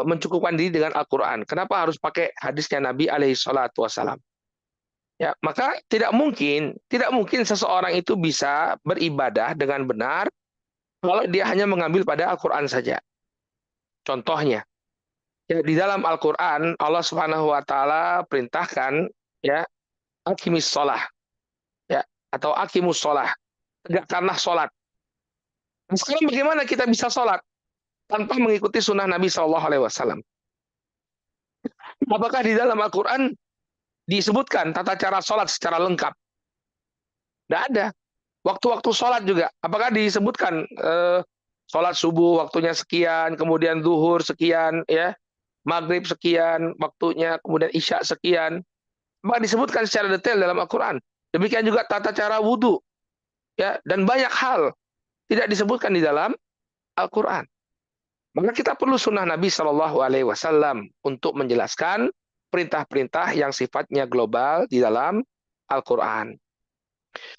mencukupkan diri dengan Al-Quran? Kenapa harus pakai hadisnya Nabi alaihi salatu wasalam? Ya, maka tidak mungkin seseorang itu bisa beribadah dengan benar kalau dia hanya mengambil pada Al-Quran saja. Contohnya, ya, di dalam Al-Quran Allah Subhanahu Wa Taala perintahkan, ya, akimis sholah, ya, atau akimus sholah, tegakkanlah sholat. Nah, sekarang bagaimana kita bisa sholat tanpa mengikuti sunnah Nabi Shallallahu Alaihi Wasallam? Apakah di dalam Al-Quran disebutkan tata cara sholat secara lengkap? Tidak ada. Waktu-waktu sholat juga, apakah disebutkan sholat subuh waktunya sekian, kemudian zuhur sekian, ya, maghrib sekian waktunya, kemudian isya sekian? Apakah disebutkan secara detail dalam Al-Quran? Demikian juga tata cara wudhu, ya, dan banyak hal tidak disebutkan di dalam Al-Quran. Maka kita perlu sunnah Nabi Shallallahu Alaihi Wasallam untuk menjelaskan perintah-perintah yang sifatnya global di dalam Al-Quran.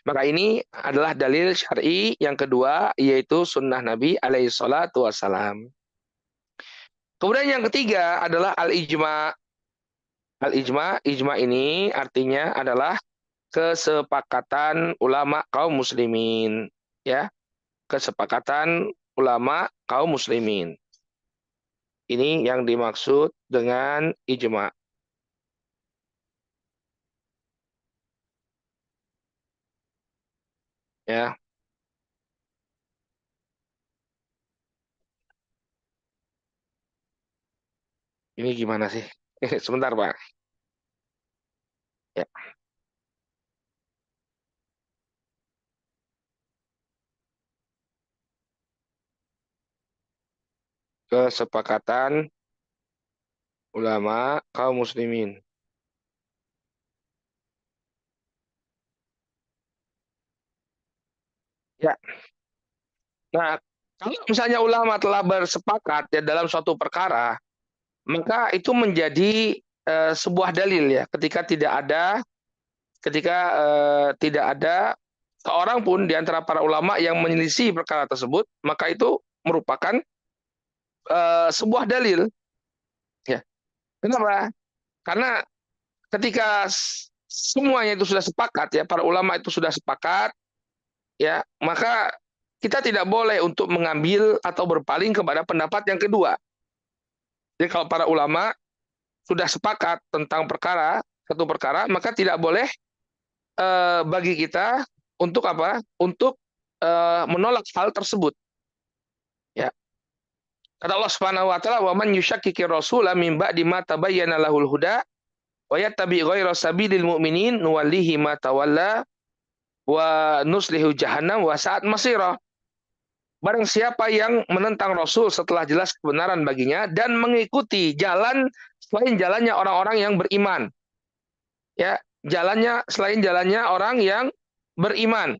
Maka ini adalah dalil syar'i yang kedua, yaitu sunnah Nabi alaihi salatu wassalam. Kemudian yang ketiga adalah al-ijma. Al-ijma, ijma ini artinya adalah kesepakatan ulama kaum muslimin, ya. Kesepakatan ulama kaum muslimin. Ini yang dimaksud dengan ijma. Ya, ini gimana sih? Sebentar, Pak. Ya, kesepakatan ulama kaum muslimin. Ya, nah, kalau misalnya ulama telah bersepakat ya dalam suatu perkara, maka itu menjadi sebuah dalil ya. Ketika tidak ada seorang pun di antara para ulama yang menyelisih perkara tersebut, maka itu merupakan sebuah dalil. Ya, kenapa? Karena ketika semuanya itu sudah sepakat ya, para ulama itu sudah sepakat ya, maka kita tidak boleh untuk mengambil atau berpaling kepada pendapat yang kedua. Jadi kalau para ulama sudah sepakat tentang satu perkara, maka tidak boleh bagi kita untuk apa? Untuk menolak hal tersebut. Ya, kata Allah Subhanahu wa taala, "Wa man yushakkikir rasula min ba'di ma tabayyana lahul huda wa yattabi ghayra sabilil mu'minin nuwallihi ma tawalla wa nuslihu jahannam wa sa'at masira." Barang siapa yang menentang Rasul setelah jelas kebenaran baginya dan mengikuti jalan selain jalannya orang-orang yang beriman. Ya, selain jalannya orang yang beriman.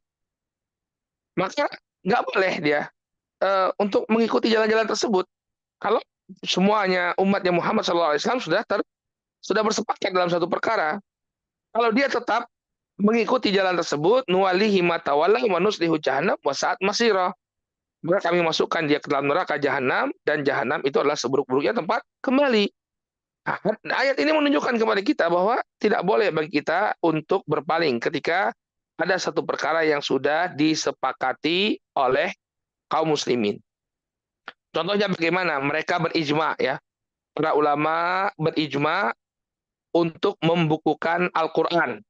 Maka nggak boleh dia untuk mengikuti jalan-jalan tersebut. Kalau semuanya umatnya Muhammad SAW sudah bersepakat dalam satu perkara, kalau dia tetap mengikuti jalan tersebut, nuwalihi matawalla wa nuslihu jahannam wa sa'at masira. Maka kami masukkan dia ke dalam neraka jahanam dan jahanam itu adalah seburuk-buruknya tempat kembali. Nah, ayat ini menunjukkan kepada kita bahwa tidak boleh bagi kita untuk berpaling ketika ada satu perkara yang sudah disepakati oleh kaum muslimin. Contohnya bagaimana? Mereka berijma ya. Para ulama berijma untuk membukukan Al-Qur'an.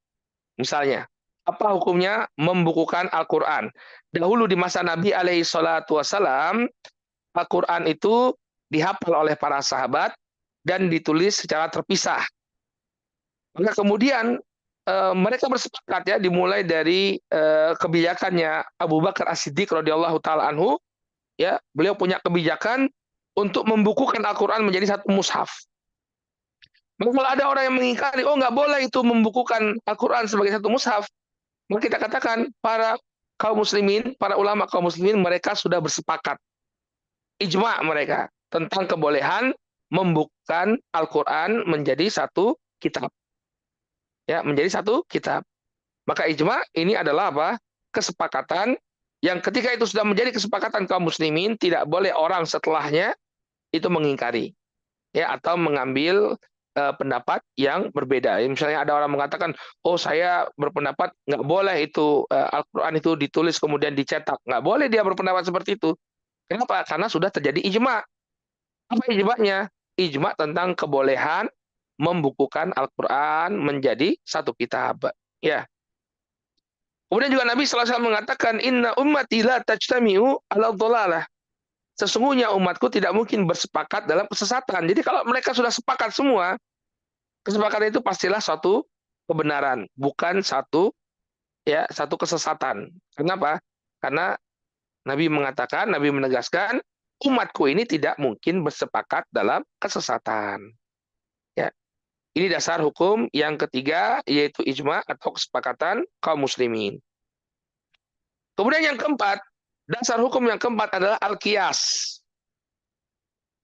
Misalnya, apa hukumnya membukukan Al-Qur'an? Dahulu di masa Nabi alaihi salatu wasalam, Al-Qur'an itu dihafal oleh para sahabat dan ditulis secara terpisah. Maka kemudian mereka bersepakat ya dimulai dari kebijakannya Abu Bakar As-Siddiq radhiyallahu taala anhu ya, beliau punya kebijakan untuk membukukan Al-Qur'an menjadi satu mushaf. Maka kalau ada orang yang mengingkari, oh nggak boleh itu membukukan Al-Qur'an sebagai satu mushaf, maka kita katakan para kaum muslimin, para ulama kaum muslimin mereka sudah bersepakat, ijma mereka tentang kebolehan membukukan Al-Qur'an menjadi satu kitab. Ya, menjadi satu kitab. Maka ijma ini adalah apa? Kesepakatan yang ketika itu sudah menjadi kesepakatan kaum muslimin, tidak boleh orang setelahnya itu mengingkari ya atau mengambil pendapat yang berbeda. Misalnya ada orang mengatakan, "Oh, saya berpendapat nggak boleh itu Al-Qur'an itu ditulis kemudian dicetak." Nggak boleh dia berpendapat seperti itu. Kenapa? Karena sudah terjadi ijma. Apa ijma'nya? Ijma tentang kebolehan membukukan Al-Qur'an menjadi satu kitab. Ya. Kemudian juga Nabi SAW mengatakan, Inna ummati la tajtami'u ala dhalalah. Sesungguhnya umatku tidak mungkin bersepakat dalam kesesatan. Jadi kalau mereka sudah sepakat semua, kesepakatan itu pastilah suatu kebenaran, bukan satu kesesatan. Kenapa? Karena Nabi menegaskan, umatku ini tidak mungkin bersepakat dalam kesesatan. Ya. Ini dasar hukum yang ketiga, yaitu ijma atau kesepakatan kaum muslimin. Kemudian yang keempat, dasar hukum yang keempat adalah al-qiyas.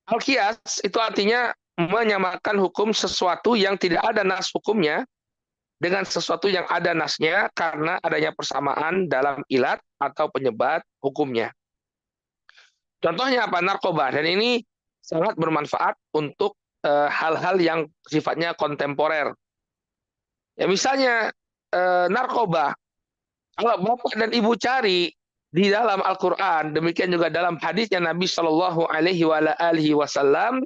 Al-qiyas itu artinya menyamakan hukum sesuatu yang tidak ada nas hukumnya dengan sesuatu yang ada nasnya karena adanya persamaan dalam ilat atau penyebab hukumnya. Contohnya apa? Narkoba. Dan ini sangat bermanfaat untuk hal-hal yang sifatnya kontemporer. Ya misalnya narkoba. Kalau bapak dan ibu cari di dalam Al-Quran, demikian juga dalam hadisnya Nabi Shallallahu Alaihi Wasallam,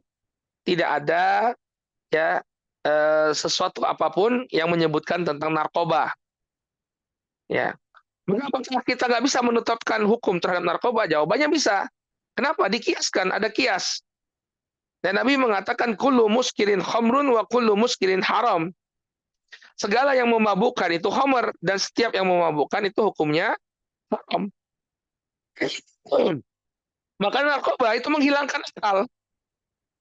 tidak ada ya sesuatu apapun yang menyebutkan tentang narkoba. Ya, mengapa kita nggak bisa menetapkan hukum terhadap narkoba? Jawabannya bisa. Kenapa? Dikiaskan, ada kias. Dan Nabi mengatakan kullu muskirin khamrun wa kullu muskirin haram. Segala yang memabukkan itu khamr dan setiap yang memabukkan itu hukumnya haram. Maka narkoba itu menghilangkan akal,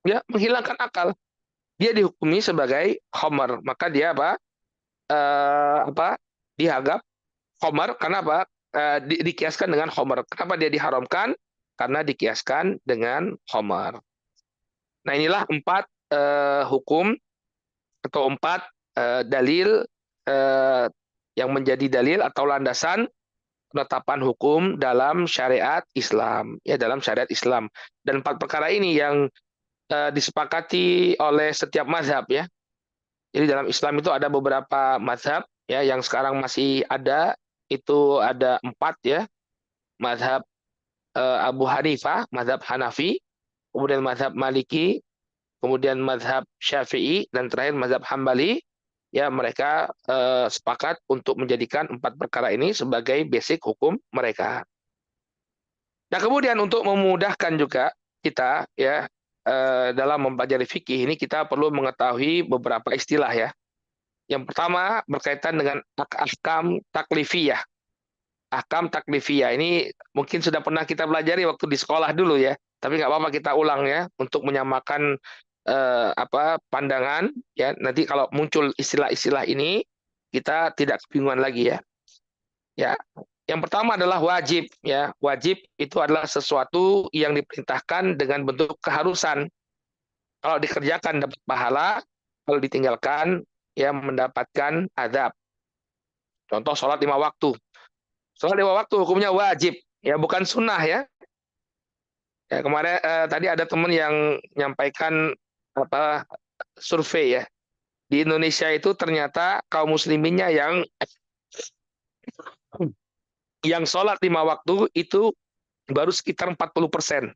ya, menghilangkan akal. Dia dihukumi sebagai khamr, maka dia apa? Apa? Dianggap khamr karena apa? Dikiaskan dengan khamr. Kenapa dia diharamkan? Karena dikiaskan dengan khamr. Nah, inilah 4 hukum atau 4 dalil yang menjadi dalil atau landasan penetapan hukum dalam syariat Islam, ya, dalam syariat Islam. Dan 4 perkara ini yang disepakati oleh setiap mazhab, ya. Jadi dalam Islam itu ada beberapa mazhab, ya, yang sekarang masih ada, itu ada 4, ya. Mazhab Abu Hanifah, mazhab Hanafi, kemudian mazhab Maliki, kemudian mazhab Syafi'i, dan terakhir mazhab Hambali. Ya, mereka sepakat untuk menjadikan 4 perkara ini sebagai basic hukum mereka. Nah, kemudian untuk memudahkan juga kita, ya, dalam mempelajari fikih ini kita perlu mengetahui beberapa istilah, ya. Yang pertama berkaitan dengan ahkam taklifiyah. Ahkam taklifiyah ini mungkin sudah pernah kita pelajari waktu di sekolah dulu, ya. Tapi nggak apa-apa kita ulang, ya, untuk menyamakan pandangan, ya. Nanti kalau muncul istilah-istilah ini kita tidak kebingungan lagi, ya. Ya, yang pertama adalah wajib, ya. Wajib itu adalah sesuatu yang diperintahkan dengan bentuk keharusan. Kalau dikerjakan dapat pahala, kalau ditinggalkan ya mendapatkan azab. Contoh sholat 5 waktu. Sholat 5 waktu hukumnya wajib, ya, bukan sunnah, ya. Ya, kemarin tadi ada teman yang menyampaikan apa survei, ya. Di Indonesia itu ternyata kaum musliminnya yang sholat 5 waktu itu baru sekitar 40%.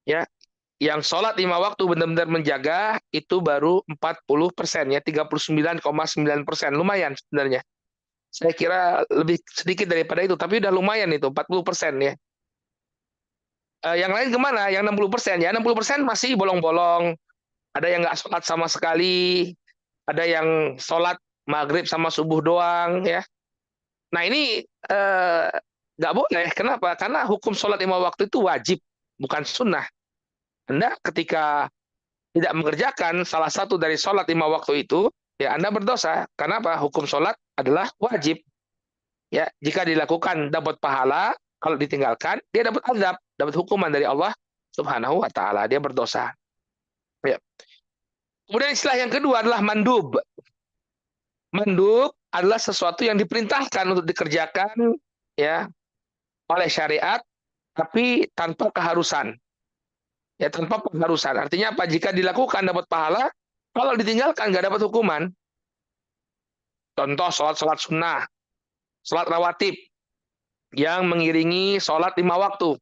Ya, yang sholat 5 waktu benar-benar menjaga itu baru 40%, ya, 39,9%. Lumayan sebenarnya. Saya kira lebih sedikit daripada itu, tapi udah lumayan itu 40%, ya. Yang lain kemana? Yang 60%, ya. 60% masih bolong-bolong. Ada yang nggak sholat sama sekali. Ada yang sholat maghrib sama subuh doang, ya. Nah, ini nggak boleh. Kenapa? Karena hukum sholat 5 waktu itu wajib, bukan sunnah. Anda ketika tidak mengerjakan salah satu dari sholat 5 waktu itu, ya Anda berdosa. Kenapa? Hukum sholat adalah wajib. Ya, jika dilakukan dapat pahala, kalau ditinggalkan dia dapat azab, dapat hukuman dari Allah Subhanahu wa taala, dia berdosa. Ya. Kemudian istilah yang kedua adalah mandub. Mandub adalah sesuatu yang diperintahkan untuk dikerjakan, ya, oleh syariat tapi tanpa keharusan. Ya, tanpa pengharusan. Artinya apa? Jika dilakukan dapat pahala, kalau ditinggalkan nggak dapat hukuman. Contoh sholat sunnah, sholat rawatib yang mengiringi sholat 5 waktu.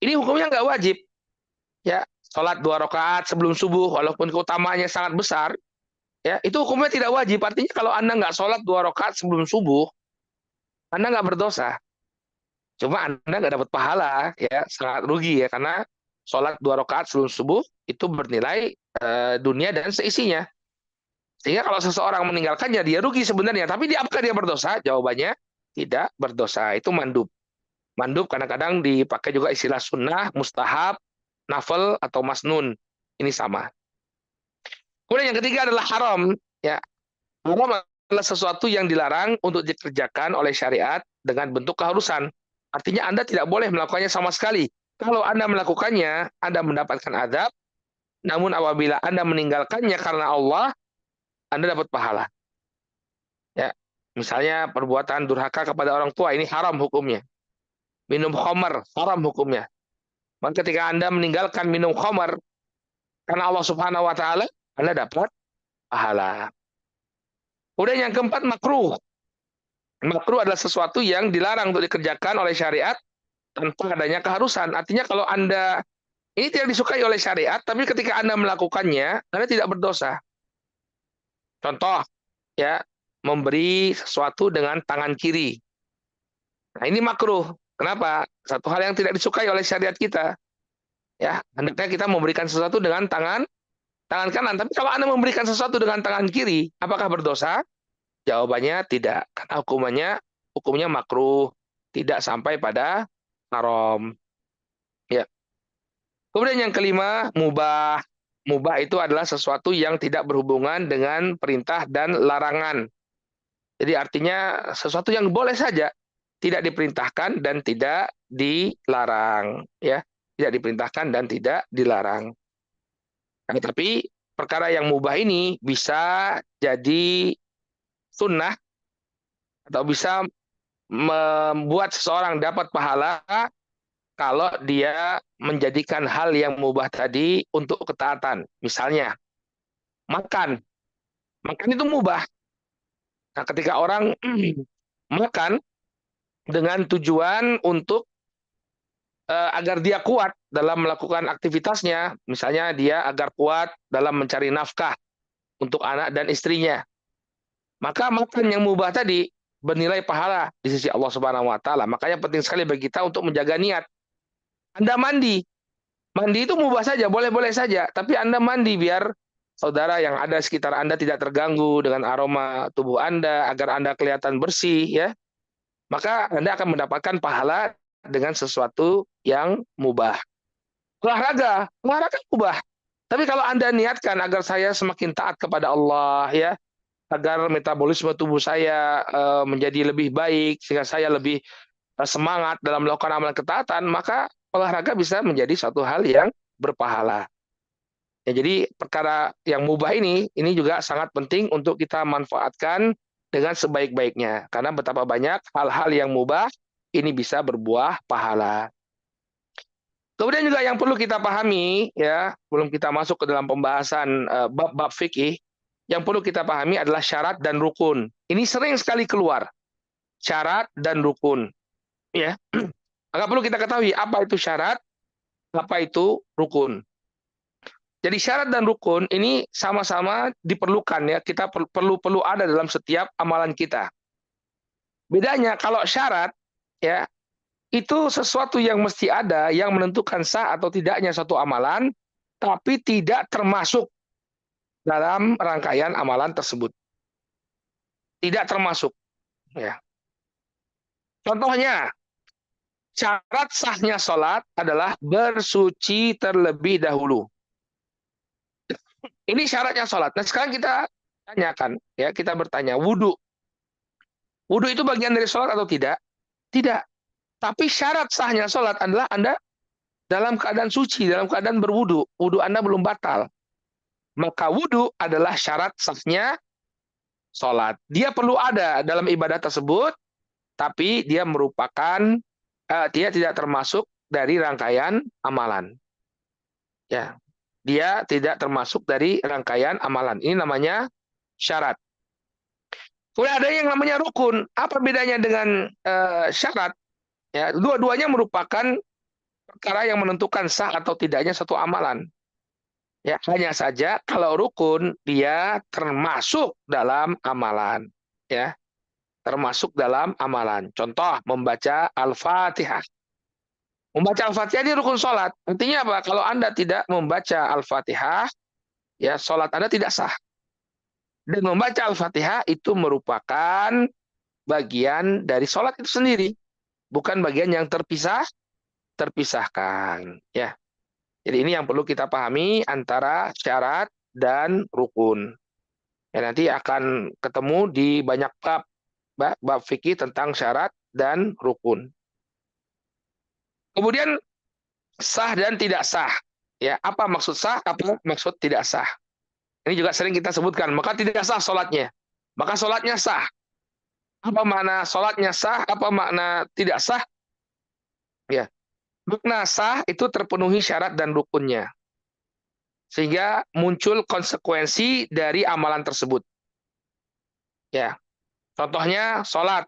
Ini hukumnya nggak wajib. Ya, sholat 2 rakaat sebelum subuh, walaupun keutamaannya sangat besar, ya, itu hukumnya tidak wajib. Artinya kalau Anda nggak sholat 2 rakaat sebelum subuh, Anda nggak berdosa. Cuma Anda nggak dapat pahala, ya, sangat rugi, ya, karena sholat 2 rakaat sebelum subuh itu bernilai dunia dan seisinya. Sehingga kalau seseorang meninggalkannya, dia rugi sebenarnya. Tapi apakah dia berdosa? Jawabannya tidak berdosa. Itu mandub. Mandub kadang-kadang dipakai juga istilah sunnah, mustahab, nafil, atau masnun. Ini sama. Kemudian yang ketiga adalah haram. Ya, haram adalah sesuatu yang dilarang untuk dikerjakan oleh syariat dengan bentuk keharusan. Artinya Anda tidak boleh melakukannya sama sekali. Kalau Anda melakukannya, Anda mendapatkan azab. Namun apabila Anda meninggalkannya karena Allah, Anda dapat pahala. Ya, misalnya perbuatan durhaka kepada orang tua, ini haram hukumnya. Minum khamar, haram hukumnya. Maka ketika Anda meninggalkan minum khamar karena Allah Subhanahu wa taala, Anda dapat pahala. Kemudian yang keempat, makruh. Makruh adalah sesuatu yang dilarang untuk dikerjakan oleh syariat tanpa adanya keharusan. Artinya kalau Anda Ini tidak disukai oleh syariat, tapi ketika Anda melakukannya, Anda tidak berdosa. Contoh, ya, memberi sesuatu dengan tangan kiri. Nah, ini makruh. Kenapa? Satu hal yang tidak disukai oleh syariat kita. Ya, hendaknya kita memberikan sesuatu dengan tangan kanan. Tapi kalau Anda memberikan sesuatu dengan tangan kiri, apakah berdosa? Jawabannya tidak. Karena hukumnya makruh, tidak sampai pada haram. Ya. Kemudian yang kelima, mubah. Mubah itu adalah sesuatu yang tidak berhubungan dengan perintah dan larangan. Jadi artinya sesuatu yang boleh saja, tidak diperintahkan dan tidak dilarang, ya. Tidak diperintahkan dan tidak dilarang. Nah, tapi perkara yang mubah ini bisa jadi sunnah atau bisa membuat seseorang dapat pahala kalau dia menjadikan hal yang mubah tadi untuk ketaatan. Misalnya, makan. Makan itu mubah. Nah, ketika orang makan dengan tujuan untuk agar dia kuat dalam melakukan aktivitasnya, misalnya dia agar kuat dalam mencari nafkah untuk anak dan istrinya, maka makan yang mubah tadi bernilai pahala di sisi Allah Subhanahu wa taala. Makanya penting sekali bagi kita untuk menjaga niat. Anda mandi. Mandi itu mubah saja, boleh-boleh saja, tapi Anda mandi biar saudara yang ada sekitar Anda tidak terganggu dengan aroma tubuh Anda, agar Anda kelihatan bersih, ya. Maka Anda akan mendapatkan pahala dengan sesuatu yang mubah. Olahraga mubah. Tapi kalau Anda niatkan agar saya semakin taat kepada Allah, ya, agar metabolisme tubuh saya menjadi lebih baik, sehingga saya lebih semangat dalam melakukan amalan ketaatan, maka olahraga bisa menjadi satu hal yang berpahala. Ya, jadi perkara yang mubah ini juga sangat penting untuk kita manfaatkan dengan sebaik-baiknya. Karena betapa banyak hal-hal yang mubah ini bisa berbuah pahala. Kemudian juga yang perlu kita pahami, ya, belum kita masuk ke dalam pembahasan bab-bab fikih, yang perlu kita pahami adalah syarat dan rukun. Ini sering sekali keluar, syarat dan rukun. Ya, maka perlu kita ketahui apa itu syarat, apa itu rukun. Jadi syarat dan rukun ini sama-sama diperlukan, ya. Kita perlu ada dalam setiap amalan kita. Bedanya kalau syarat, ya, itu sesuatu yang mesti ada yang menentukan sah atau tidaknya suatu amalan, tapi tidak termasuk dalam rangkaian amalan tersebut. Tidak termasuk, ya. Contohnya, syarat sahnya sholat adalah bersuci terlebih dahulu. Ini syaratnya sholat. Nah, sekarang kita tanyakan, ya, kita bertanya, wudhu. Wudhu itu bagian dari sholat atau tidak? Tidak. Tapi syarat sahnya sholat adalah Anda dalam keadaan suci, dalam keadaan berwudhu. Wudhu Anda belum batal. Maka wudhu adalah syarat sahnya sholat. Dia perlu ada dalam ibadah tersebut, tapi dia dia tidak termasuk dari rangkaian amalan. Ya, dia tidak termasuk dari rangkaian amalan. Ini namanya syarat. Kemudian ada yang namanya rukun. Apa bedanya dengan syarat? Ya, dua-duanya merupakan perkara yang menentukan sah atau tidaknya satu amalan. Ya, hanya saja kalau rukun dia termasuk dalam amalan. Ya, termasuk dalam amalan. Contoh, membaca Al-Fatihah. Membaca Al-Fatihah ini rukun sholat. Artinya apa? Kalau Anda tidak membaca Al-Fatihah, ya sholat Anda tidak sah. Dan membaca Al-Fatihah itu merupakan bagian dari sholat itu sendiri. Bukan bagian yang terpisahkan. Ya. Jadi ini yang perlu kita pahami antara syarat dan rukun. Ya, nanti akan ketemu di banyak bab fikih tentang syarat dan rukun. Kemudian sah dan tidak sah. Ya, apa maksud sah, apa maksud tidak sah? Ini juga sering kita sebutkan. Maka tidak sah sholatnya. Maka sholatnya sah. Apa makna sholatnya sah? Apa makna tidak sah? Ya, makna sah itu terpenuhi syarat dan rukunnya. Sehingga muncul konsekuensi dari amalan tersebut. Ya, contohnya sholat.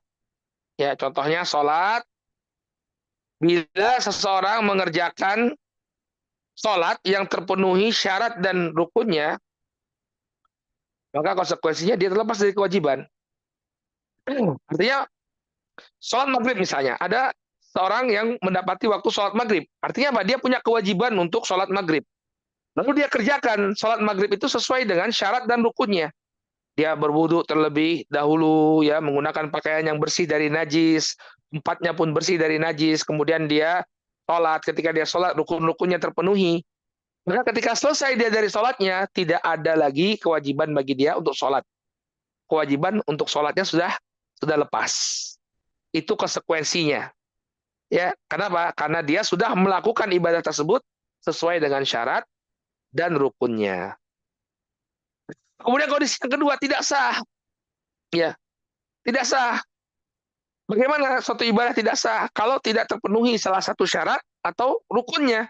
Ya, contohnya sholat. Bila seseorang mengerjakan sholat yang terpenuhi syarat dan rukunnya, maka konsekuensinya dia terlepas dari kewajiban. Artinya sholat maghrib misalnya, ada seorang yang mendapati waktu sholat maghrib. Artinya apa? Dia punya kewajiban untuk sholat maghrib. Lalu dia kerjakan sholat maghrib itu sesuai dengan syarat dan rukunnya. Dia berwudu terlebih dahulu, ya, menggunakan pakaian yang bersih dari najis, tempatnya pun bersih dari najis. Kemudian dia sholat. Ketika dia sholat, rukun-rukunnya terpenuhi. Maka ketika selesai dia dari sholatnya, tidak ada lagi kewajiban bagi dia untuk sholat. Kewajiban untuk sholatnya sudah lepas. Itu konsekuensinya. Ya, kenapa? Karena dia sudah melakukan ibadah tersebut sesuai dengan syarat dan rukunnya. Kemudian kondisi yang kedua tidak sah, ya, tidak sah. Bagaimana suatu ibadah tidak sah kalau tidak terpenuhi salah satu syarat atau rukunnya?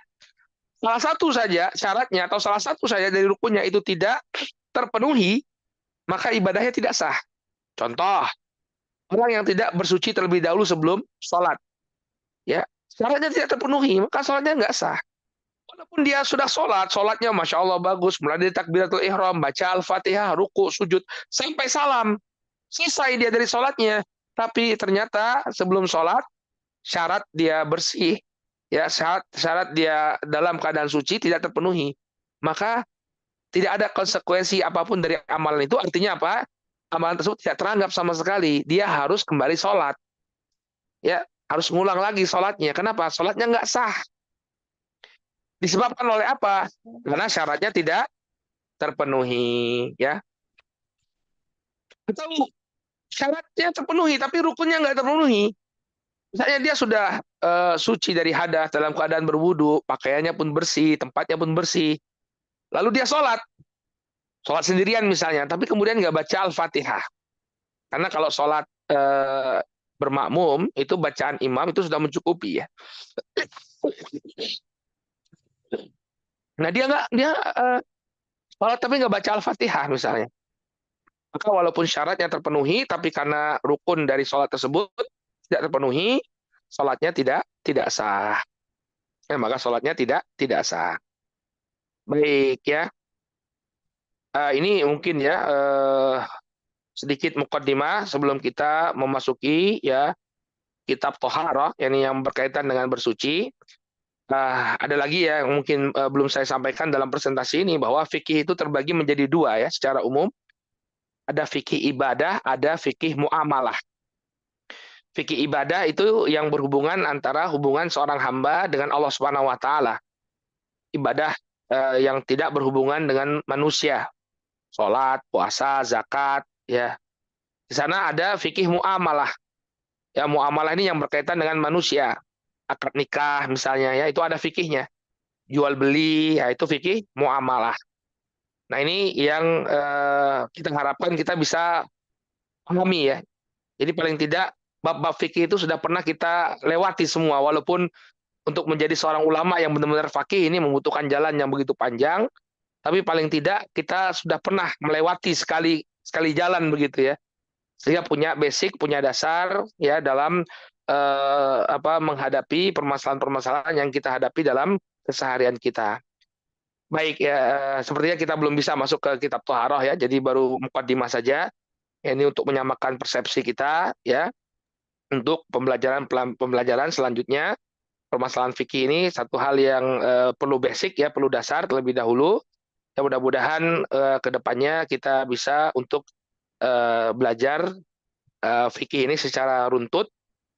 Salah satu saja syaratnya atau salah satu saja dari rukunnya itu tidak terpenuhi, maka ibadahnya tidak sah. Contoh, orang yang tidak bersuci terlebih dahulu sebelum sholat, ya, syaratnya tidak terpenuhi, maka sholatnya nggak sah. Walaupun dia sudah sholat, sholatnya Masya Allah bagus, mulai dari takbiratul ihram, baca Al-Fatihah, ruku, sujud, sampai salam. Selesai dia dari sholatnya. Tapi ternyata sebelum sholat, syarat dia bersih, ya, syarat dia dalam keadaan suci tidak terpenuhi. Maka tidak ada konsekuensi apapun dari amalan itu. Artinya apa? Amalan tersebut tidak teranggap sama sekali. Dia harus kembali sholat. Ya, harus ngulang lagi sholatnya. Kenapa? Sholatnya nggak sah. Disebabkan oleh apa? Karena syaratnya tidak terpenuhi, ya. Atau syaratnya terpenuhi tapi rukunnya nggak terpenuhi. Misalnya dia sudah suci dari hadas dalam keadaan berwudu, pakaiannya pun bersih, tempatnya pun bersih. Lalu dia sholat sendirian misalnya, tapi kemudian nggak baca Al-Fatihah. Karena kalau sholat bermakmum itu bacaan imam itu sudah mencukupi, ya. Nah dia sholat tapi nggak baca Al-Fatihah misalnya. Maka walaupun syaratnya terpenuhi, tapi karena rukun dari sholat tersebut tidak terpenuhi, sholatnya tidak sah. Maka sholatnya tidak sah. Baik, ya. Ini mungkin, ya, sedikit mukaddimah sebelum kita memasuki, ya, kitab Toharoh, yang berkaitan dengan bersuci. Ada lagi, ya, yang mungkin belum saya sampaikan dalam presentasi ini, bahwa fikih itu terbagi menjadi dua, ya, secara umum. Ada fikih ibadah, ada fikih muamalah. Fikih ibadah itu yang berhubungan antara hubungan seorang hamba dengan Allah Subhanahu wa taala. Ibadah yang tidak berhubungan dengan manusia. Salat, puasa, zakat, ya. Di sana ada fikih muamalah. Ya, muamalah ini yang berkaitan dengan manusia. Akad nikah misalnya, ya, itu ada fikihnya. Jual beli, ya, itu fikih muamalah. Nah, ini yang kita harapkan kita bisa pahami, ya. Jadi paling tidak bab-bab fikih itu sudah pernah kita lewati semua, walaupun untuk menjadi seorang ulama yang benar-benar fakih ini membutuhkan jalan yang begitu panjang, tapi paling tidak kita sudah pernah melewati sekali sekali jalan begitu, ya. Sehingga punya basic, punya dasar, ya, dalam menghadapi permasalahan-permasalahan yang kita hadapi dalam keseharian kita. Baik, ya, sepertinya kita belum bisa masuk ke kitab Toharoh, ya, jadi baru mukadimah saja. Ini untuk menyamakan persepsi kita, ya, untuk pembelajaran selanjutnya. Permasalahan fikih ini satu hal yang perlu basic, ya, perlu dasar terlebih dahulu. Ya, mudah-mudahan ke depannya kita bisa untuk belajar fikih ini secara runtut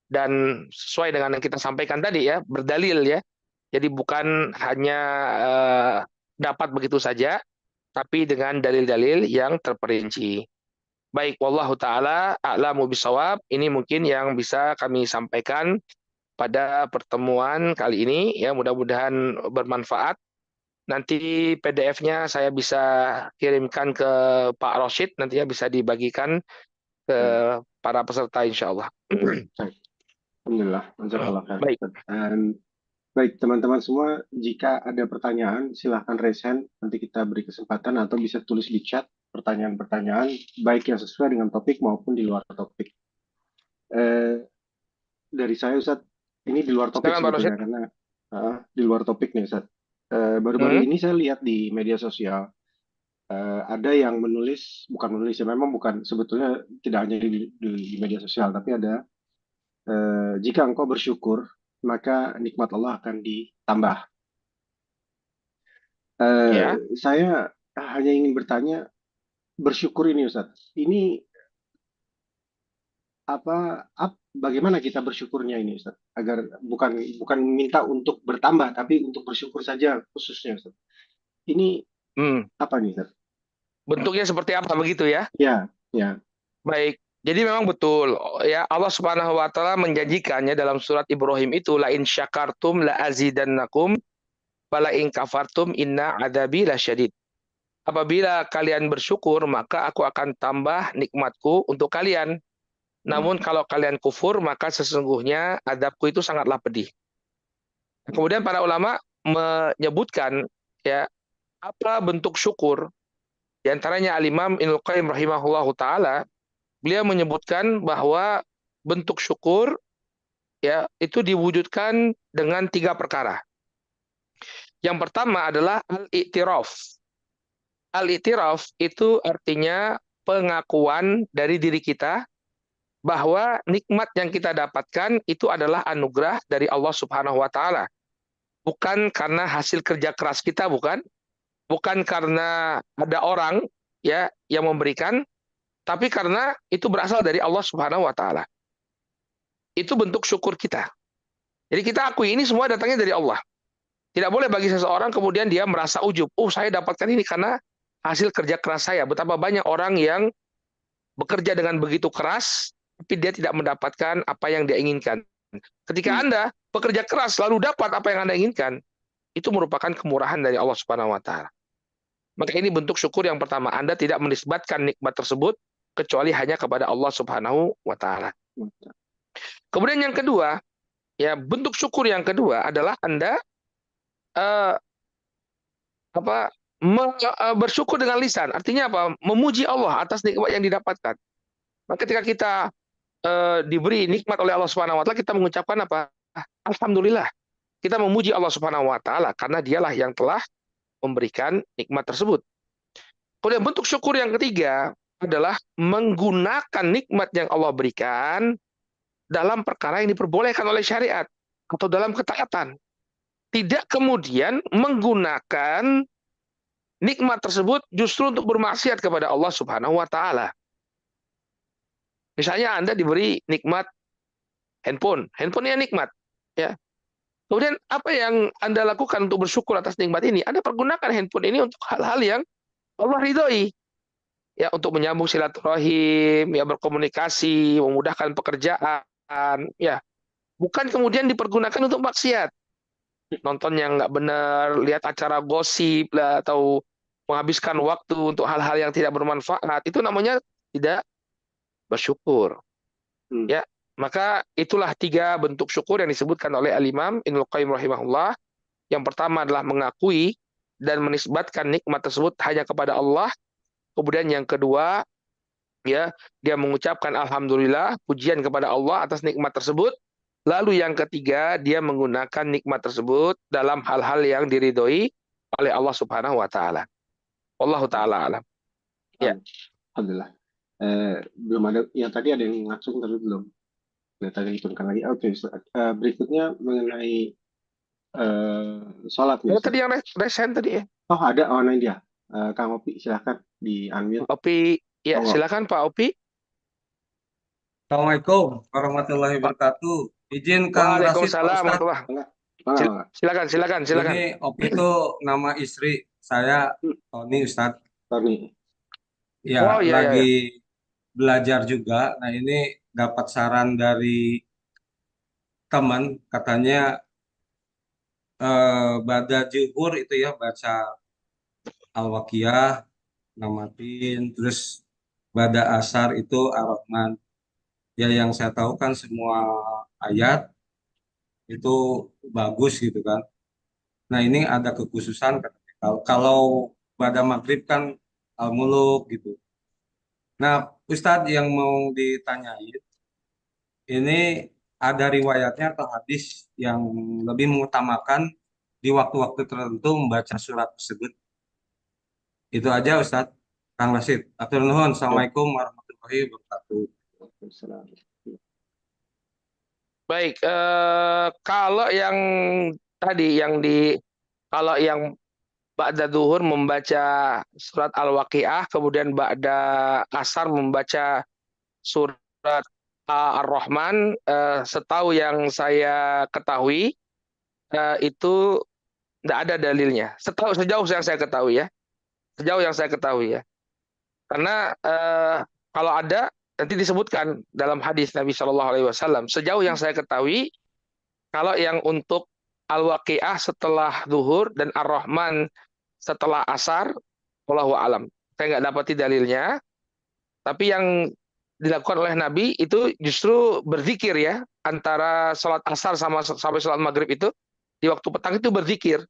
dan sesuai dengan yang kita sampaikan tadi, ya, berdalil, ya. Jadi bukan hanya dapat begitu saja, tapi dengan dalil-dalil yang terperinci. Baik, wallahu taala a'lamu bisawab. Ini mungkin yang bisa kami sampaikan pada pertemuan kali ini, ya, mudah-mudahan bermanfaat. Nanti PDF-nya saya bisa kirimkan ke Pak Roshid, nantinya bisa dibagikan ke para peserta insya Allah. Alhamdulillah, jazakallah khair. Baik. Dan baik teman-teman semua, jika ada pertanyaan silahkan raise hand, nanti kita beri kesempatan atau bisa tulis di chat pertanyaan-pertanyaan baik yang sesuai dengan topik maupun di luar topik. Dari saya Ustaz, ini di luar topik Silakan Pak Roshid. sebetulnya karena di luar topik nih Ustaz. Baru-baru Hmm? ini saya lihat di media sosial, ada yang menulis, bukan menulis ya, memang bukan, sebetulnya tidak hanya di media sosial, tapi ada, jika engkau bersyukur, maka nikmat Allah akan ditambah. Ya. Saya hanya ingin bertanya, bersyukur ini Ustadz, ini bagaimana kita bersyukurnya ini Ustadz? Agar bukan bukan minta untuk bertambah, tapi untuk bersyukur saja khususnya Ustadz. Ini Hmm. apa nih Ustadz? Bentuknya seperti apa begitu ya? Ya, ya. Baik. Jadi memang betul ya, Allah Subhanahu wa taala menjanjikannya dalam surat Ibrahim itu, la in syakartum la azidannakum wala in kafartum inna adzabi lasyadid. Apabila kalian bersyukur, maka aku akan tambah nikmatku untuk kalian. Namun kalau kalian kufur, maka sesungguhnya adabku itu sangatlah pedih. Kemudian para ulama menyebutkan ya, apa bentuk syukur. Di antaranya Al-Imam Ibnu Qayyim rahimahullahu taala, beliau menyebutkan bahwa bentuk syukur ya itu diwujudkan dengan tiga perkara. Yang pertama adalah al-i'tiraf. Al-i'tiraf itu artinya pengakuan dari diri kita bahwa nikmat yang kita dapatkan itu adalah anugerah dari Allah Subhanahu wa taala. Bukan karena hasil kerja keras kita, bukan karena ada orang ya yang memberikan, tapi karena itu berasal dari Allah Subhanahu wa taala. Itu bentuk syukur kita. Jadi kita akui ini semua datangnya dari Allah. Tidak boleh bagi seseorang kemudian dia merasa ujub. Oh, saya dapatkan ini karena hasil kerja keras saya. Betapa banyak orang yang bekerja dengan begitu keras, tapi dia tidak mendapatkan apa yang dia inginkan. Ketika Hmm, Anda bekerja keras lalu dapat apa yang Anda inginkan, itu merupakan kemurahan dari Allah Subhanahu wa taala. Maka ini bentuk syukur yang pertama. Anda tidak menisbatkan nikmat tersebut kecuali hanya kepada Allah Subhanahu wa taala. Kemudian yang kedua, ya bentuk syukur yang kedua adalah Anda eh, bersyukur dengan lisan. Artinya apa? Memuji Allah atas nikmat yang didapatkan. Maka ketika kita diberi nikmat oleh Allah Subhanahu wa taala, kita mengucapkan apa? Alhamdulillah. Kita memuji Allah Subhanahu wa taala karena dialah yang telah memberikan nikmat tersebut. Kemudian bentuk syukur yang ketiga adalah menggunakan nikmat yang Allah berikan dalam perkara yang diperbolehkan oleh syariat atau dalam ketaatan. Tidak kemudian menggunakan nikmat tersebut justru untuk bermaksiat kepada Allah Subhanahu wa taala. Misalnya Anda diberi nikmat handphone, handphonenya nikmat, ya. Kemudian apa yang Anda lakukan untuk bersyukur atas nikmat ini? Anda pergunakan handphone ini untuk hal-hal yang Allah ridhoi, ya, untuk menyambung silaturahim, ya, berkomunikasi, memudahkan pekerjaan, ya. Bukan kemudian dipergunakan untuk maksiat, nonton yang nggak benar, lihat acara gosip lah, atau menghabiskan waktu untuk hal-hal yang tidak bermanfaat. Itu namanya tidak bersyukur. hmm, Ya, maka itulah tiga bentuk syukur yang disebutkan oleh Al-Imam Ibnu Qayyim rahimahullah. Yang pertama adalah mengakui dan menisbatkan nikmat tersebut hanya kepada Allah. Kemudian yang kedua, ya, dia mengucapkan alhamdulillah, pujian kepada Allah atas nikmat tersebut. Lalu yang ketiga, dia menggunakan nikmat tersebut dalam hal-hal yang diridhoi oleh Allah Subhanahu wa taala. Allahu taala alam. Ya. Alhamdulillah. Belum ada, yang tadi ada yang langsung tapi belum kelihatan diturunkan lagi. Oke, Ustaz. Berikutnya mengenai sholat nih Oh, Ustaz. tadi yang resen tadi ya. Oh ada, oh nah dia. Kang Opi silahkan di unmute. Opi, ya Monggo. silakan Pak Opi. Assalamualaikum warahmatullahi wabarakatuh. Izin Kang Rashid, Pak Waalaikumsalam Ustadz. warahmatullahi. Mangga, mangga, mangga. Silakan, silakan, silakan. Ini Opi itu nama istri saya, Hmm, Tony Ustadz. Tony. Ya, Oh iya, iya, lagi iya. belajar juga. Nah, ini dapat saran dari teman, katanya bada zuhur itu ya, baca Al-Waqiyah, namatin, terus bada asar itu Ar-Rahman. Ya, yang saya tahu kan semua ayat itu bagus gitu kan. Nah, ini ada kekhususan katanya. Kalau pada maghrib kan al-muluk gitu. Nah, Ustadz yang mau ditanyain, ini ada riwayatnya atau hadis yang lebih mengutamakan di waktu-waktu tertentu membaca surat tersebut. Itu aja Ustadz. Kang Rashid. Atur nuhun. Baik. Assalamualaikum warahmatullahi wabarakatuh. Baik, kalau yang tadi kalau yang ba'da zuhur membaca surat Al-Waqiah, kemudian ba'da asar membaca surat Ar-Rahman, setahu yang saya ketahui itu tidak ada dalilnya. Sejauh yang saya ketahui ya, sejauh yang saya ketahui ya. Karena kalau ada nanti disebutkan dalam hadis Nabi Shallallahu Alaihi Wasallam. Sejauh yang saya ketahui, kalau yang untuk Al-Waqiah setelah zuhur dan Ar-Rahman setelah asar, wallahu alam. Saya nggak dapati dalilnya. Tapi yang dilakukan oleh Nabi itu justru berzikir ya, antara sholat asar sampai sholat maghrib itu di waktu petang itu berzikir.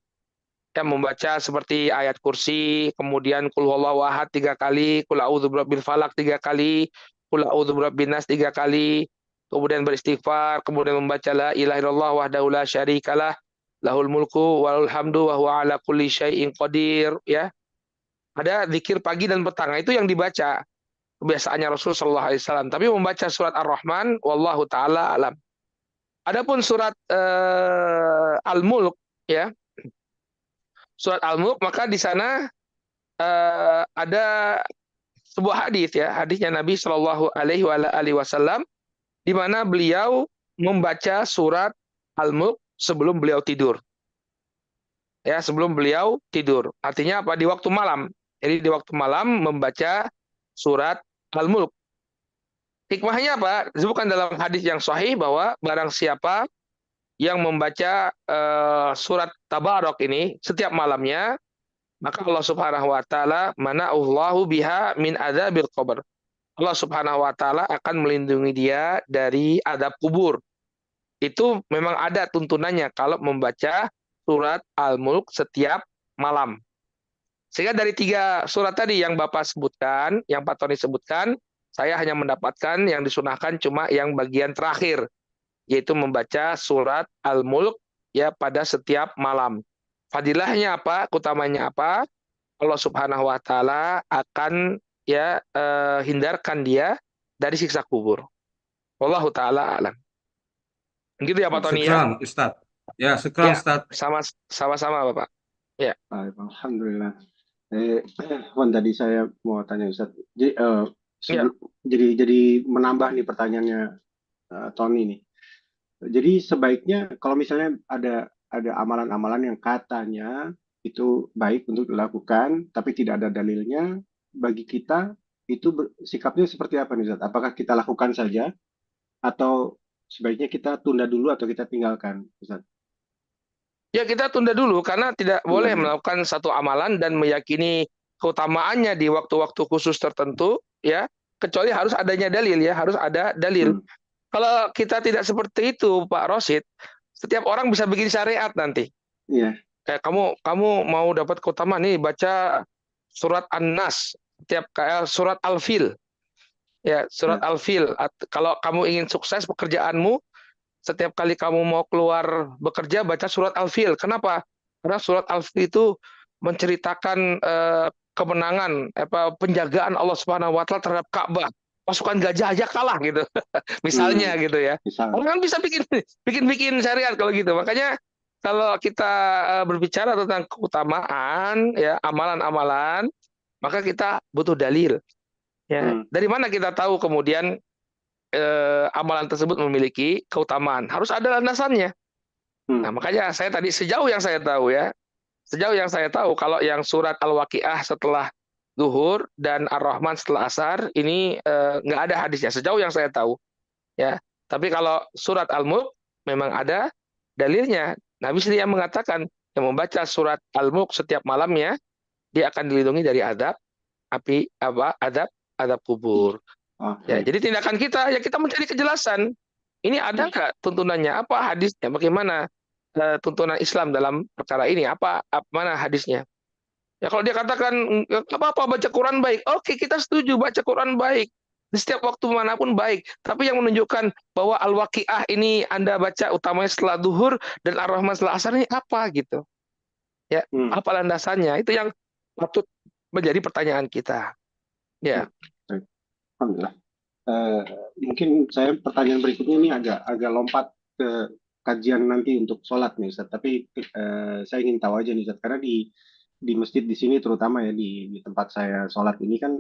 Ya, membaca seperti ayat kursi, kemudian kul huwallahu ahad 3 kali, kul a'udzu birabbil falaq 3 kali, kul a'udzu birabbin nas 3 kali, kemudian beristighfar, kemudian membaca la ilaha illallah wahdahu la syarikalah, lahul mulku walul hamdu wa huwa ala kulli syai'in qadir, ya. Ada zikir pagi dan petang, itu yang dibaca kebiasaannya Rasul sallallahu alaihi wasallam. Tapi membaca surat Ar-Rahman wallahu taala alam. Adapun surat Al-Mulk ya, surat Al-Mulk, maka di sana ada sebuah hadis ya, hadisnya Nabi Shallallahu Alaihi Wasallam, di mana beliau membaca surat Al-Mulk sebelum beliau tidur. Ya, sebelum beliau tidur. Artinya apa? Di waktu malam. Jadi di waktu malam membaca surat Al-Mulk. Hikmahnya apa? Disebutkan dalam hadis yang sahih bahwa barang siapa yang membaca surat Tabarok ini setiap malamnya, maka Allah Subhanahu wa taala mana'allahu biha min adzabil qabr. Allah Subhanahu wa taala akan melindungi dia dari adab kubur. Itu memang ada tuntunannya kalau membaca surat Al-Mulk setiap malam. Sehingga dari 3 surat tadi yang Bapak sebutkan, yang Pak Tony sebutkan, saya hanya mendapatkan yang disunahkan cuma yang bagian terakhir, yaitu membaca surat Al-Mulk ya pada setiap malam. Fadilahnya apa? Utamanya apa? Allah Subhanahu wa taala akan ya hindarkan dia dari siksa kubur. Wallahu taala alam. Gitu ya Pak Tony ya? Syukran Ustadz. Ya, syukran Ya, Ustadz. sama-sama Bapak. Ya. Baik, alhamdulillah. Wan, tadi saya mau tanya Ustaz. Jadi, Ya. jadi menambah nih pertanyaannya Tony nih. Jadi sebaiknya kalau misalnya ada amalan-amalan yang katanya itu baik untuk dilakukan, tapi tidak ada dalilnya, bagi kita itu sikapnya seperti apa nih Ustaz? Apakah kita lakukan saja atau sebaiknya kita tunda dulu atau kita tinggalkan Ustaz? Ya, kita tunda dulu karena tidak boleh melakukan satu amalan dan meyakini keutamaannya di waktu-waktu khusus tertentu ya, kecuali harus adanya dalil ya, harus ada dalil. Kalau kita tidak seperti itu Pak Rosid, setiap orang bisa bikin syariat nanti. Iya. Kayak kamu mau dapat keutamaan nih, baca surat An-Nas, kayak surat Al-Fil. Ya, surat Al-Fil. Kalau kamu ingin sukses pekerjaanmu, setiap kali kamu mau keluar bekerja baca surat Al-Fil. Kenapa? Karena surat Al-Fil itu menceritakan kemenangan, penjagaan Allah Subhanahu wa taala terhadap Ka'bah. Pasukan gajah aja kalah gitu. Misalnya gitu ya. Orang kan bisa bikin syariat kalau gitu. Makanya kalau kita berbicara tentang keutamaan ya, amalan-amalan, maka kita butuh dalil. Ya, dari mana kita tahu kemudian amalan tersebut memiliki keutamaan? Harus ada landasannya. Nah, makanya saya tadi sejauh yang saya tahu kalau yang surat Al-Waqiah setelah zuhur dan Ar-Rahman setelah asar ini nggak ada hadisnya sejauh yang saya tahu. Ya, tapi kalau surat Al-Mulk memang ada dalilnya. Nabi sendiri yang mengatakan yang membaca surat Al-Mulk setiap malamnya dia akan dilindungi dari adab kubur. Ya, jadi tindakan kita ya kita mencari kejelasan. Ini ada nggak tuntunannya? Apa hadisnya? Bagaimana tuntunan Islam dalam perkara ini? Mana hadisnya? Ya kalau dia katakan apa baca Quran baik, oke kita setuju baca Quran baik di setiap waktu manapun baik. Tapi yang menunjukkan bahwa Al-Waqiah ini Anda baca utamanya setelah duhur dan Ar-Rahman setelah asar ini apa gitu? Ya, Hmm. apa landasannya? Itu yang patut menjadi pertanyaan kita. Ya. Baik. Alhamdulillah. Eh, Mungkin saya pertanyaan berikutnya ini agak lompat ke kajian nanti untuk sholat nih Ustaz. Tapi saya ingin tahu aja nih Ustaz, karena di masjid di sini terutama ya di tempat saya sholat ini kan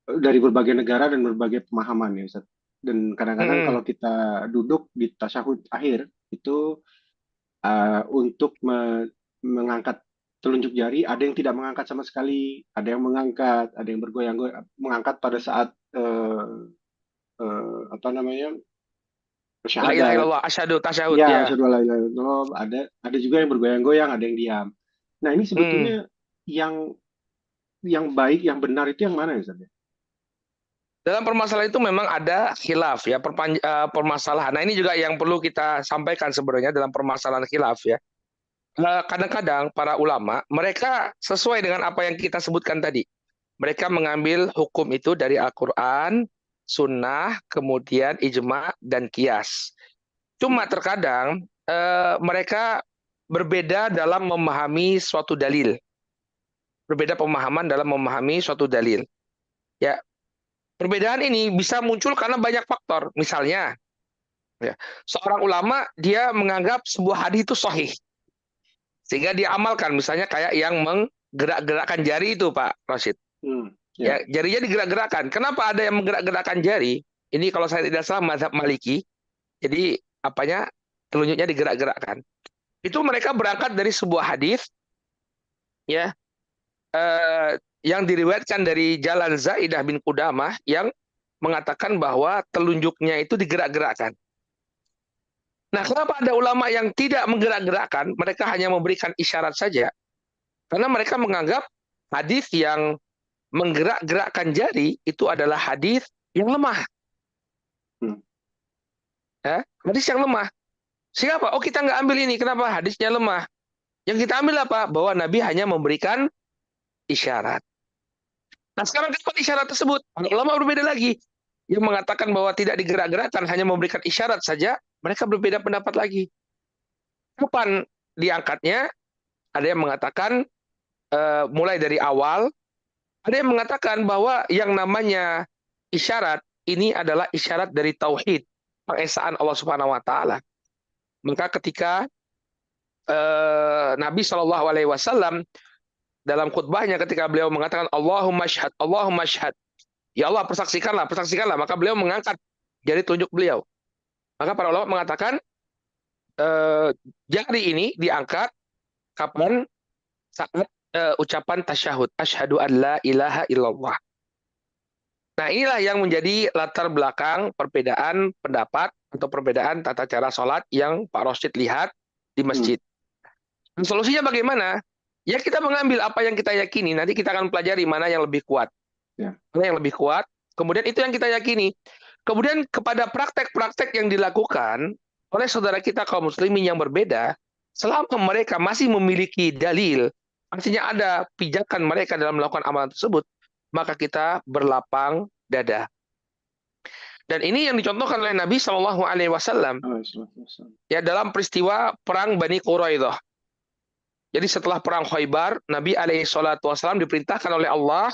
dari berbagai negara dan berbagai pemahaman ya Ustaz. Dan kadang-kadang Mm-mm. kalau kita duduk di tasyahud akhir itu untuk mengangkat telunjuk jari, ada yang tidak mengangkat sama sekali, ada yang mengangkat, ada yang bergoyang-goyang, mengangkat pada saat apa namanya La ilaha syahadat. illallah, asyhadu tasyahud Ya, ya. asyhadu alla ilaha illallah. Ada juga yang bergoyang-goyang, ada yang diam. Nah, ini Hmm. sebetulnya yang baik, yang benar itu yang mana ya Ustaz? Dalam permasalahan itu memang ada khilaf ya, permasalahan. Nah, ini juga yang perlu kita sampaikan sebenarnya dalam permasalahan khilaf ya. Kadang-kadang para ulama mereka sesuai dengan apa yang kita sebutkan tadi. Mereka mengambil hukum itu dari Al-Qur'an, sunnah, kemudian ijma dan qiyas. Cuma terkadang mereka berbeda dalam memahami suatu dalil. Berbeda pemahaman dalam memahami suatu dalil. Ya, perbedaan ini bisa muncul karena banyak faktor. Misalnya, ya, seorang ulama dia menganggap sebuah hadis itu sahih, sehingga dia amalkan. Misalnya kayak yang menggerak-gerakkan jari itu, Pak Rashid. Ya. Ya, jarinya digerak-gerakkan. Kenapa ada yang menggerak-gerakkan jari? Ini kalau saya tidak salah mazhab Maliki. Jadi apanya? Telunjuknya digerak-gerakkan. Itu mereka berangkat dari sebuah hadis ya yang diriwayatkan dari jalan Zaidah bin Qudamah yang mengatakan bahwa telunjuknya itu digerak-gerakkan. Nah, kenapa ada ulama yang tidak menggerak-gerakkan, mereka hanya memberikan isyarat saja? Karena mereka menganggap hadis yang menggerak-gerakkan jari itu adalah hadis yang lemah. Hmm. Ya, hadis yang lemah. Siapa? Oh, kita nggak ambil ini. Kenapa? Hadisnya lemah. Yang kita ambil apa? Bahwa Nabi hanya memberikan isyarat. Nah, sekarang kapan isyarat tersebut? Para ulama berbeda lagi. Yang mengatakan bahwa tidak digerak-gerakkan, hanya memberikan isyarat saja, mereka berbeda pendapat lagi. Kapan diangkatnya? Ada yang mengatakan mulai dari awal, ada yang mengatakan bahwa yang namanya isyarat ini adalah isyarat dari tauhid, pengesaan Allah Subhanahu wa taala. Maka ketika Nabi Shallallahu alaihi wasallam dalam khutbahnya ketika beliau mengatakan Allahumma syhad, Allahumma syhad. Ya Allah, persaksikanlah, persaksikanlah. Maka beliau mengangkat jari telunjuk beliau. Maka para ulama mengatakan jari ini diangkat kapan? Saat ucapan tasyahud, asyhadu an la ilaha illallah. Nah, inilah yang menjadi latar belakang perbedaan pendapat atau perbedaan tata cara sholat yang Pak Rosyid lihat di masjid. Dan solusinya bagaimana? Ya, kita mengambil apa yang kita yakini. Nanti kita akan pelajari mana yang lebih kuat. Ya. Mana yang lebih kuat. Kemudian itu yang kita yakini. Kemudian kepada praktek-praktek yang dilakukan oleh saudara kita kaum muslimin yang berbeda, selama mereka masih memiliki dalil, artinya ada pijakan mereka dalam melakukan amalan tersebut, maka kita berlapang dada. Dan ini yang dicontohkan oleh Nabi Shallallahu Alaihi Wasallam ya dalam peristiwa perang Bani Quraidah. Jadi setelah perang Khaybar, Nabi Alaihi Wasallam diperintahkan oleh Allah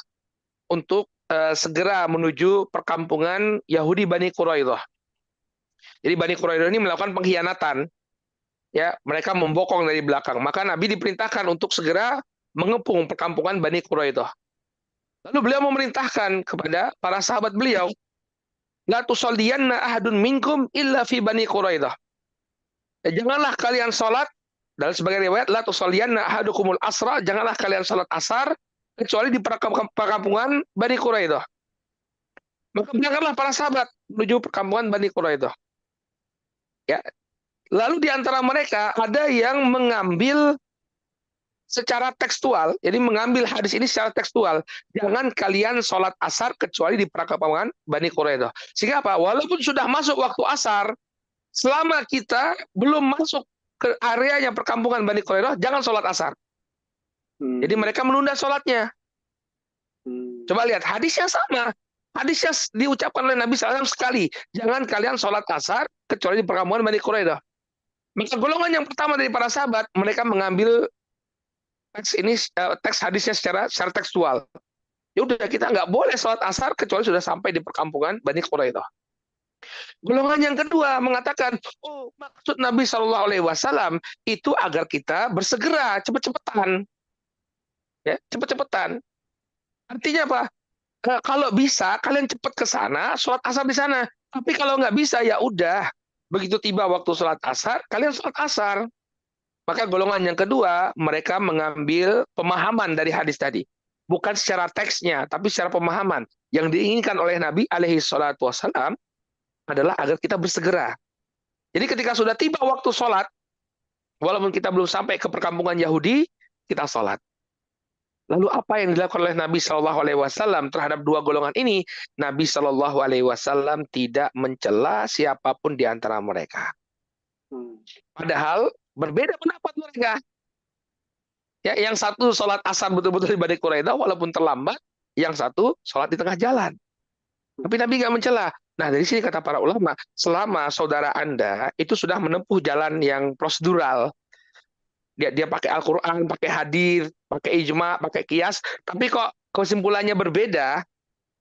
untuk segera menuju perkampungan Yahudi Bani Quraidah. Jadi Bani Quraidah ini melakukan pengkhianatan, ya mereka membokong dari belakang. Maka Nabi diperintahkan untuk segera mengepung perkampungan Bani Quraidah. Lalu beliau memerintahkan kepada para sahabat beliau, la tusalliyanna ahadun minkum illa fi Bani Quraidah. Janganlah kalian salat, dalam sebagian riwayat la tusalliyanna ahadukumul asra, janganlah kalian salat asar kecuali di perkampungan Bani Quraidah. Maka berangkatlah para sahabat menuju perkampungan Bani Quraidah. Ya. Lalu di antara mereka ada yang mengambil secara tekstual, jadi mengambil hadis ini secara tekstual. Jangan kalian sholat asar kecuali di perkampungan Bani Quraidah. Sehingga apa? Walaupun sudah masuk waktu asar, selama kita belum masuk ke area yang perkampungan Bani Quraidah, jangan sholat asar. Jadi mereka menunda sholatnya. Coba lihat, hadisnya sama. Hadisnya diucapkan oleh Nabi SAW sekali. Jangan kalian sholat asar kecuali di perkampungan Bani Quraidah. Maka golongan yang pertama dari para sahabat, mereka mengambil teks hadisnya secara tekstual. Ya udah, kita nggak boleh sholat asar kecuali sudah sampai di perkampungan Bani Quraidah. Golongan yang kedua mengatakan, oh, maksud Nabi Shallallahu Alaihi Wasallam itu agar kita bersegera, cepet-cepetan, ya, cepet-cepetan. Artinya apa? Kalau bisa kalian cepat ke sana, sholat asar di sana. Tapi kalau nggak bisa, ya udah. Begitu tiba waktu sholat asar, kalian sholat asar. Maka golongan yang kedua, mereka mengambil pemahaman dari hadis tadi. Bukan secara teksnya, tapi secara pemahaman. Yang diinginkan oleh Nabi alaihi salatu wassalam adalah agar kita bersegera. Jadi ketika sudah tiba waktu sholat, walaupun kita belum sampai ke perkampungan Yahudi, kita sholat. Lalu apa yang dilakukan oleh Nabi Shallallahu Alaihi Wasallam terhadap dua golongan ini? Nabi Shallallahu Alaihi Wasallam tidak mencela siapapun di antara mereka. Padahal berbeda pendapat mereka. Ya, yang satu sholat asar betul-betul di Bani Quraidah walaupun terlambat, yang satu sholat di tengah jalan. Tapi Nabi nggak mencela. Nah, dari sini kata para ulama, selama saudara Anda itu sudah menempuh jalan yang prosedural, dia pakai Al-Quran, pakai hadis, pakai ijma, pakai kias, tapi kok kesimpulannya berbeda,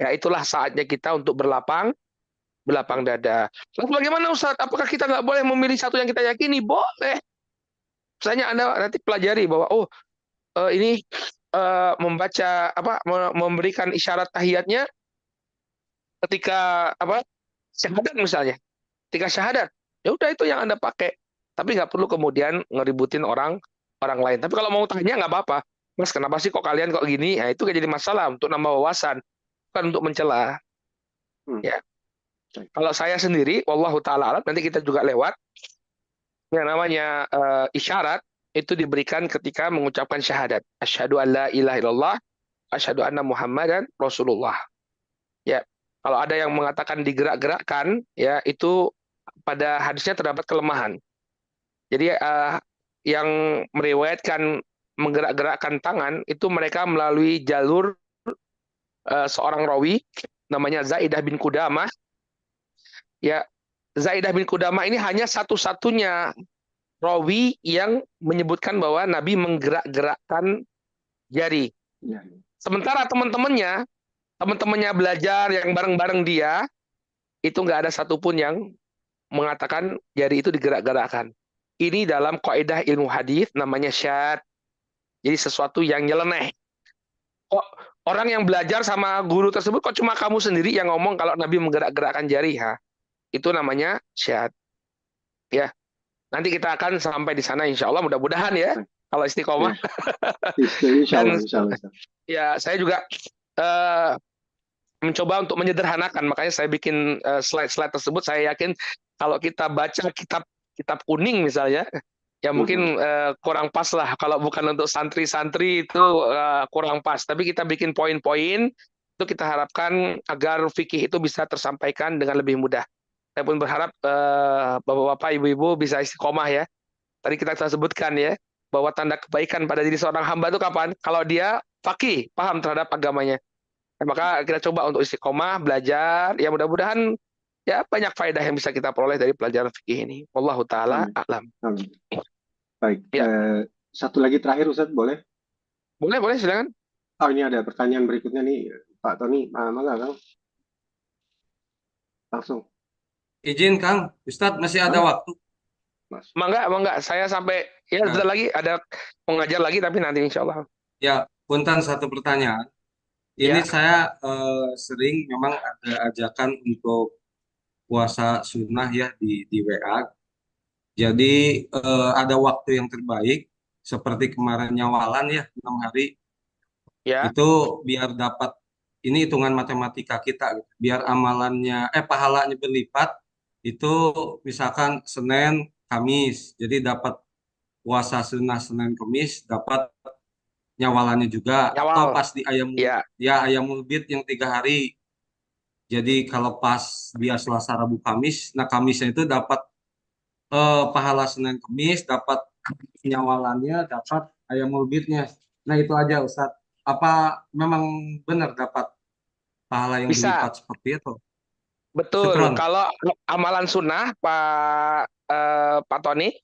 ya itulah saatnya kita untuk berlapang dada. Lalu bagaimana Ustaz? Apakah kita nggak boleh memilih satu yang kita yakini? Boleh. Misalnya Anda nanti pelajari bahwa ini membaca memberikan isyarat tahiyatnya ketika syahadat misalnya. Ketika syahadat, ya udah itu yang Anda pakai. Tapi nggak perlu kemudian ngeributin orang lain. Tapi kalau mau tanya nggak apa-apa. Mas, kenapa sih kok kalian kok gini? Ya, itu gak jadi masalah untuk nambah wawasan, bukan untuk mencela. Ya. Kalau saya sendiri, wallahu taala alam, nanti kita juga lewat yang namanya isyarat itu diberikan ketika mengucapkan syahadat. Asyhadu an la ilaha illallah, asyhadu anna Muhammadan Rasulullah. Ya. Kalau ada yang mengatakan digerak-gerakkan, ya itu pada hadisnya terdapat kelemahan. Jadi yang meriwayatkan menggerak-gerakkan tangan itu mereka melalui jalur seorang rawi namanya Zaidah bin Qudamah. Ya, Zaidah bin Qudamah ini hanya satu-satunya rawi yang menyebutkan bahwa Nabi menggerak-gerakkan jari. Sementara teman-temannya belajar yang bareng-bareng dia, itu nggak ada satupun yang mengatakan jari itu digerak-gerakkan. Ini dalam kaidah ilmu hadis namanya syad. Jadi sesuatu yang nyeleneh. Kok orang yang belajar sama guru tersebut kok cuma kamu sendiri yang ngomong kalau Nabi menggerak-gerakkan jari, itu namanya syad. Ya. Nanti kita akan sampai di sana insya Allah, mudah-mudahan ya kalau istiqomah. Insya Allah. Ya, saya juga mencoba untuk menyederhanakan, makanya saya bikin slide-slide tersebut. Saya yakin kalau kita baca kitab kuning misalnya, ya mungkin kurang pas lah. Kalau bukan untuk santri-santri itu kurang pas. Tapi kita bikin poin-poin, itu kita harapkan agar fikih itu bisa tersampaikan dengan lebih mudah. Saya pun berharap bapak-bapak, ibu-ibu bisa istiqomah ya. Tadi kita sudah sebutkan ya, bahwa tanda kebaikan pada diri seorang hamba itu kapan? Kalau dia faqih, paham terhadap agamanya. Maka kita coba untuk istiqomah, belajar. Ya mudah-mudahan ya banyak faedah yang bisa kita peroleh dari pelajaran fikih ini. Wallahu taala a'lam. Baik. Ya. Satu lagi terakhir Ustaz, boleh? Boleh, silakan. Oh, ini ada pertanyaan berikutnya nih, Pak Tony. Mangga, Kang. Langsung. Izin, Kang. Ustadz masih ada waktu. Mangga. Saya sampai sebentar lagi ada pengajar lagi, tapi nanti insya Allah. Ya, punten satu pertanyaan. Ini saya sering memang ada ajakan untuk puasa sunnah ya di WA. Jadi ada waktu yang terbaik seperti kemarin nyawalan ya 6 hari. Ya. Itu biar dapat, ini hitungan matematika kita, biar amalannya pahalanya berlipat. Itu misalkan Senin, Kamis. Jadi dapat puasa sunnah Senin, Kamis, dapat nyawalannya juga. Atau pas di Ayamul Bid yang 3 hari. Jadi kalau pas dia Selasa, Rabu, Kamis, nah Kamisnya itu dapat pahala Senin, Kamis, dapat nyawalannya, dapat Ayamul Bidnya. Nah itu aja Ustadz. Apa memang benar dapat pahala yang berlipat seperti itu? Betul. Syukron. Kalau amalan sunnah Pak Tony,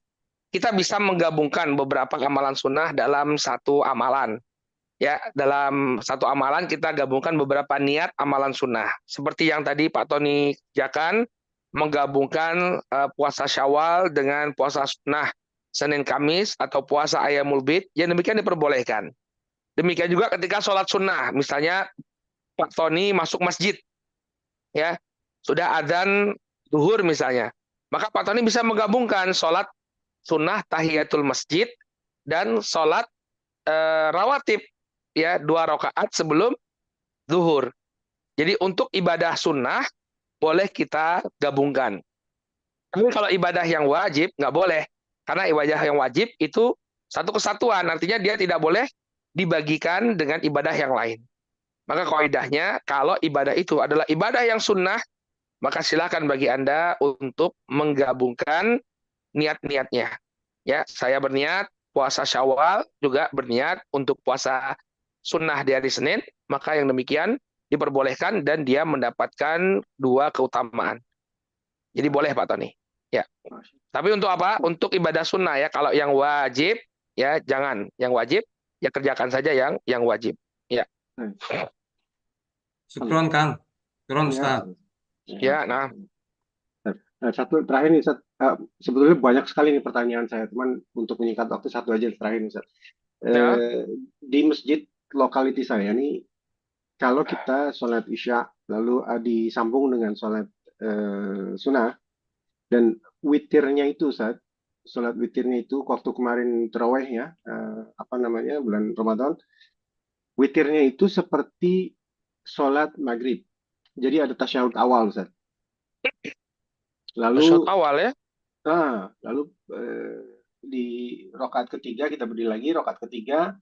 kita bisa menggabungkan beberapa amalan sunnah dalam satu amalan. Ya, dalam satu amalan kita gabungkan beberapa niat amalan sunnah. Seperti yang tadi Pak Tony kerjakan, menggabungkan puasa Syawal dengan puasa sunnah Senin Kamis atau puasa Ayyamul Bid, yang demikian diperbolehkan. Demikian juga ketika sholat sunnah, misalnya Pak Tony masuk masjid, ya sudah adzan zuhur misalnya, maka Pak Tony bisa menggabungkan sholat sunnah tahiyatul masjid dan sholat rawatib, ya 2 rakaat sebelum zuhur. Jadi untuk ibadah sunnah boleh kita gabungkan. Tapi kalau ibadah yang wajib nggak boleh, karena ibadah yang wajib itu satu kesatuan, artinya dia tidak boleh dibagikan dengan ibadah yang lain. Maka kaidahnya kalau ibadah itu adalah ibadah yang sunnah, maka silakan bagi Anda untuk menggabungkan niat-niatnya. Ya, saya berniat puasa Syawal, juga berniat untuk puasa sunnah di hari Senin, maka yang demikian diperbolehkan dan dia mendapatkan 2 keutamaan. Jadi boleh Pak Tony. Ya. Tapi untuk apa? Untuk ibadah sunnah ya. Kalau yang wajib ya jangan. Yang wajib ya kerjakan saja yang wajib. Ya. Syukron Kang. Syukron Ya. Ustaz. Ya, nah. Satu terakhir nih, Ustaz. Sebetulnya banyak sekali nih pertanyaan saya, cuman untuk menyingkat waktu satu aja terakhir nih, Ustaz. Ya. Di masjid lokaliti saya nih, kalau kita sholat isya lalu disambung dengan sholat sunnah dan witirnya itu, Ustaz, sholat witirnya itu waktu kemarin terawih ya, bulan Ramadan, witirnya itu seperti sholat maghrib. Jadi ada tasyahud awal, Ustaz. Tasyahud awal ya. Lalu di rakaat ketiga kita berdiri lagi, rakaat ketiga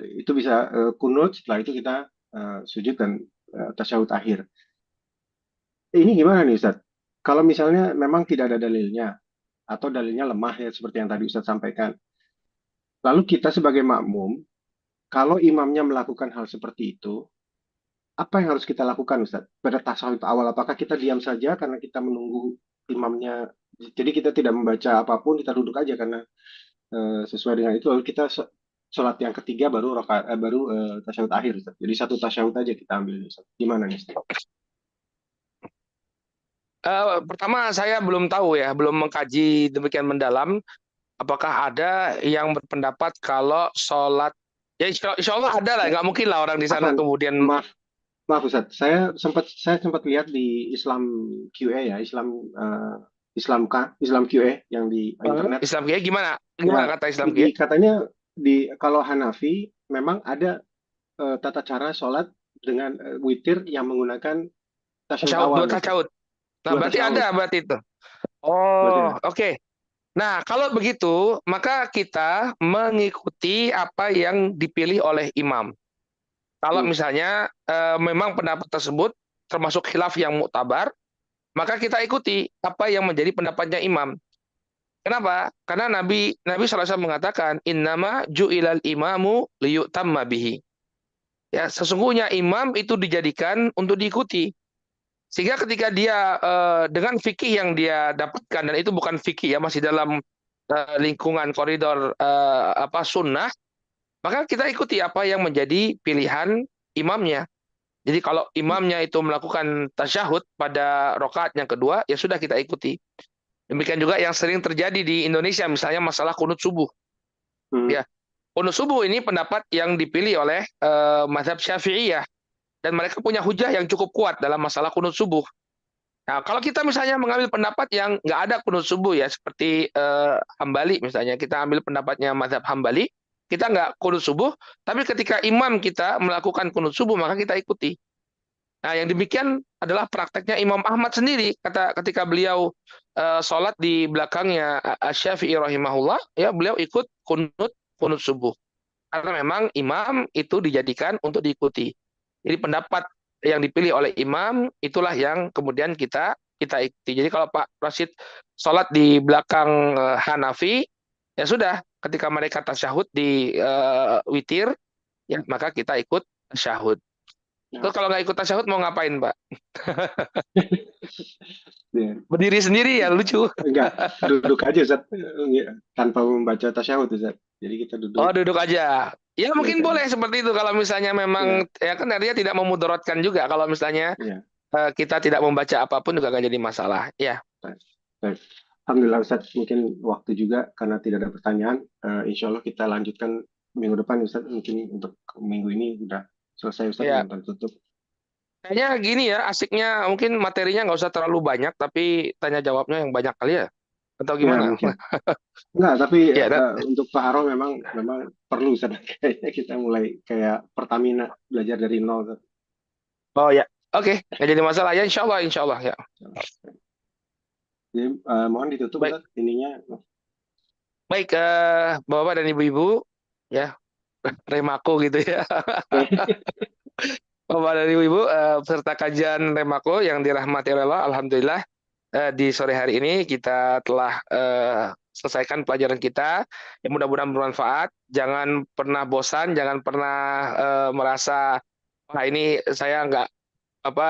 itu bisa kunut, setelah itu kita sujud dan tasyahud akhir. Ini gimana nih Ustaz? Kalau misalnya memang tidak ada dalilnya atau dalilnya lemah ya seperti yang tadi Ustaz sampaikan. Lalu kita sebagai makmum, kalau imamnya melakukan hal seperti itu, apa yang harus kita lakukan Ustaz? Pada tasyahud awal, apakah kita diam saja karena kita menunggu imamnya? Jadi kita tidak membaca apapun, kita duduk aja karena sesuai dengan itu. Lalu kita sholat yang ketiga baru tasyahud akhir Ustaz. Jadi satu tasyahud aja kita ambil Ustaz. Gimana nih Ustaz? Pertama saya belum tahu ya, belum mengkaji demikian mendalam. Apakah ada yang berpendapat kalau sholat, ya insya Allah ada lah, nggak mungkin lah orang di sana kemudian. Maaf Ustaz, saya sempat lihat di Islam QA ya, Islam QA yang di internet. Islam QA gimana? Gimana kata Islam QA? Katanya kalau Hanafi memang ada tata cara sholat dengan witir yang menggunakan tasyahud awal. Tasyahud. Nah, berarti ada berarti itu. Oh, oke. Nah, kalau begitu, maka kita mengikuti apa yang dipilih oleh imam. Kalau misalnya memang pendapat tersebut termasuk khilaf yang muktabar, maka kita ikuti apa yang menjadi pendapatnya imam. Kenapa? Karena Nabi SAW mengatakan, innama ju'ilal imamu liyutamma bihi. Ya, sesungguhnya imam itu dijadikan untuk diikuti. Sehingga ketika dia dengan fikih yang dia dapatkan, dan itu bukan fikih ya, masih dalam lingkungan koridor sunnah, maka kita ikuti apa yang menjadi pilihan imamnya. Jadi kalau imamnya itu melakukan tasyahud pada rakaat yang kedua, ya sudah kita ikuti. Demikian juga yang sering terjadi di Indonesia, misalnya masalah kunut subuh. Ya, kunut subuh ini pendapat yang dipilih oleh mazhab Syafi'iyah. Dan mereka punya hujah yang cukup kuat dalam masalah kunut subuh. Nah, kalau kita misalnya mengambil pendapat yang nggak ada kunut subuh ya, seperti Hambali misalnya, kita ambil pendapatnya mazhab Hambali, kita nggak kunut subuh, tapi ketika imam kita melakukan kunut subuh, maka kita ikuti. Nah, yang demikian adalah prakteknya Imam Ahmad sendiri. Ketika beliau sholat di belakangnya Syafi'i rahimahullah, ya beliau ikut kunut subuh. Karena memang imam itu dijadikan untuk diikuti. Jadi pendapat yang dipilih oleh imam itulah yang kemudian kita ikuti. Jadi kalau Pak Rashid sholat di belakang Hanafi, ya sudah. Ketika mereka tasyahud di witir, ya maka kita ikut tasyahud. Terus kalau nggak ikut tasyahud mau ngapain, Pak? Ya. Berdiri sendiri ya, lucu. Enggak, duduk aja Ustaz. Tanpa membaca tasyahud Ustaz. Jadi kita Oh, duduk duduk aja. Ya mungkin aja. boleh seperti itu kalau misalnya Ya, memang ya kan artinya tidak memudaratkan juga kalau misalnya ya. kita tidak membaca apapun juga nggak jadi masalah. Ya, Baik. Alhamdulillah Ustaz, mungkin waktu juga karena tidak ada pertanyaan. Insya Allah kita lanjutkan minggu depan Ustaz. Mungkin untuk minggu ini udah selesai Ustaz ya. dengan tertutup. Kayaknya gini ya, asiknya mungkin materinya nggak usah terlalu banyak, tapi tanya jawabnya yang banyak kali ya. Atau Ya gimana? mungkin. Enggak, tapi Ya, untuk Pak Haro memang perlu Ustaz. Kayaknya kita mulai kayak Pertamina belajar dari nol Ustaz. oh ya. Oke, nggak jadi masalah ya, insya Allah ya. Jadi mohon ditutup Baik, Ustaz ininya. baik, Bapak dan Ibu-ibu, ya, Remako gitu ya. Bapak dan Ibu-ibu, peserta kajian Remako yang dirahmati Allah, alhamdulillah di sore hari ini kita telah selesaikan pelajaran kita. Yang mudah-mudahan bermanfaat. Jangan pernah bosan, jangan pernah merasa wah ini saya nggak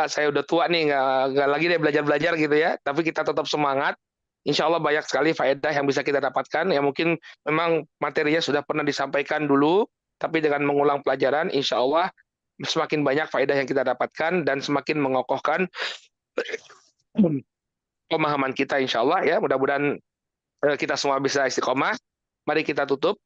saya udah tua nih nggak lagi deh belajar gitu ya. Tapi kita tetap semangat. Insya Allah banyak sekali faedah yang bisa kita dapatkan. Ya mungkin memang materinya sudah pernah disampaikan dulu, tapi dengan mengulang pelajaran, insya Allah semakin banyak faedah yang kita dapatkan dan semakin mengokohkan pemahaman kita insya Allah ya. Mudah-mudahan kita semua bisa istiqomah. Mari kita tutup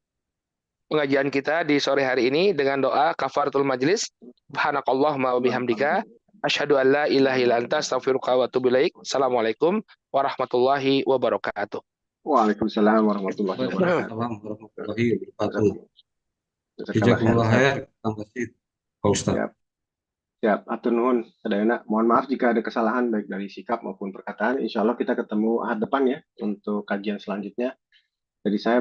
pengajian kita di sore hari ini dengan doa kafaratul majlis. Subhanakallahumma wa bihamdika asyhadu an la ilaha illa anta astaghfiruka wa atubu ilaik. Assalamualaikum warahmatullahi wabarakatuh. Waalaikumsalam warahmatullahi wabarakatuh. Waalaikumsalam warahmatullahi wabarakatuh. Jazakallah khair, Jazakumullah Ustaz. khair, Kang Basit, Pak Ustaz. Siap. Siap. Atur nuhun, Sadayana. Mohon maaf jika ada kesalahan baik dari sikap maupun perkataan. Insya Allah kita ketemu ahad depan ya untuk kajian selanjutnya. Jadi saya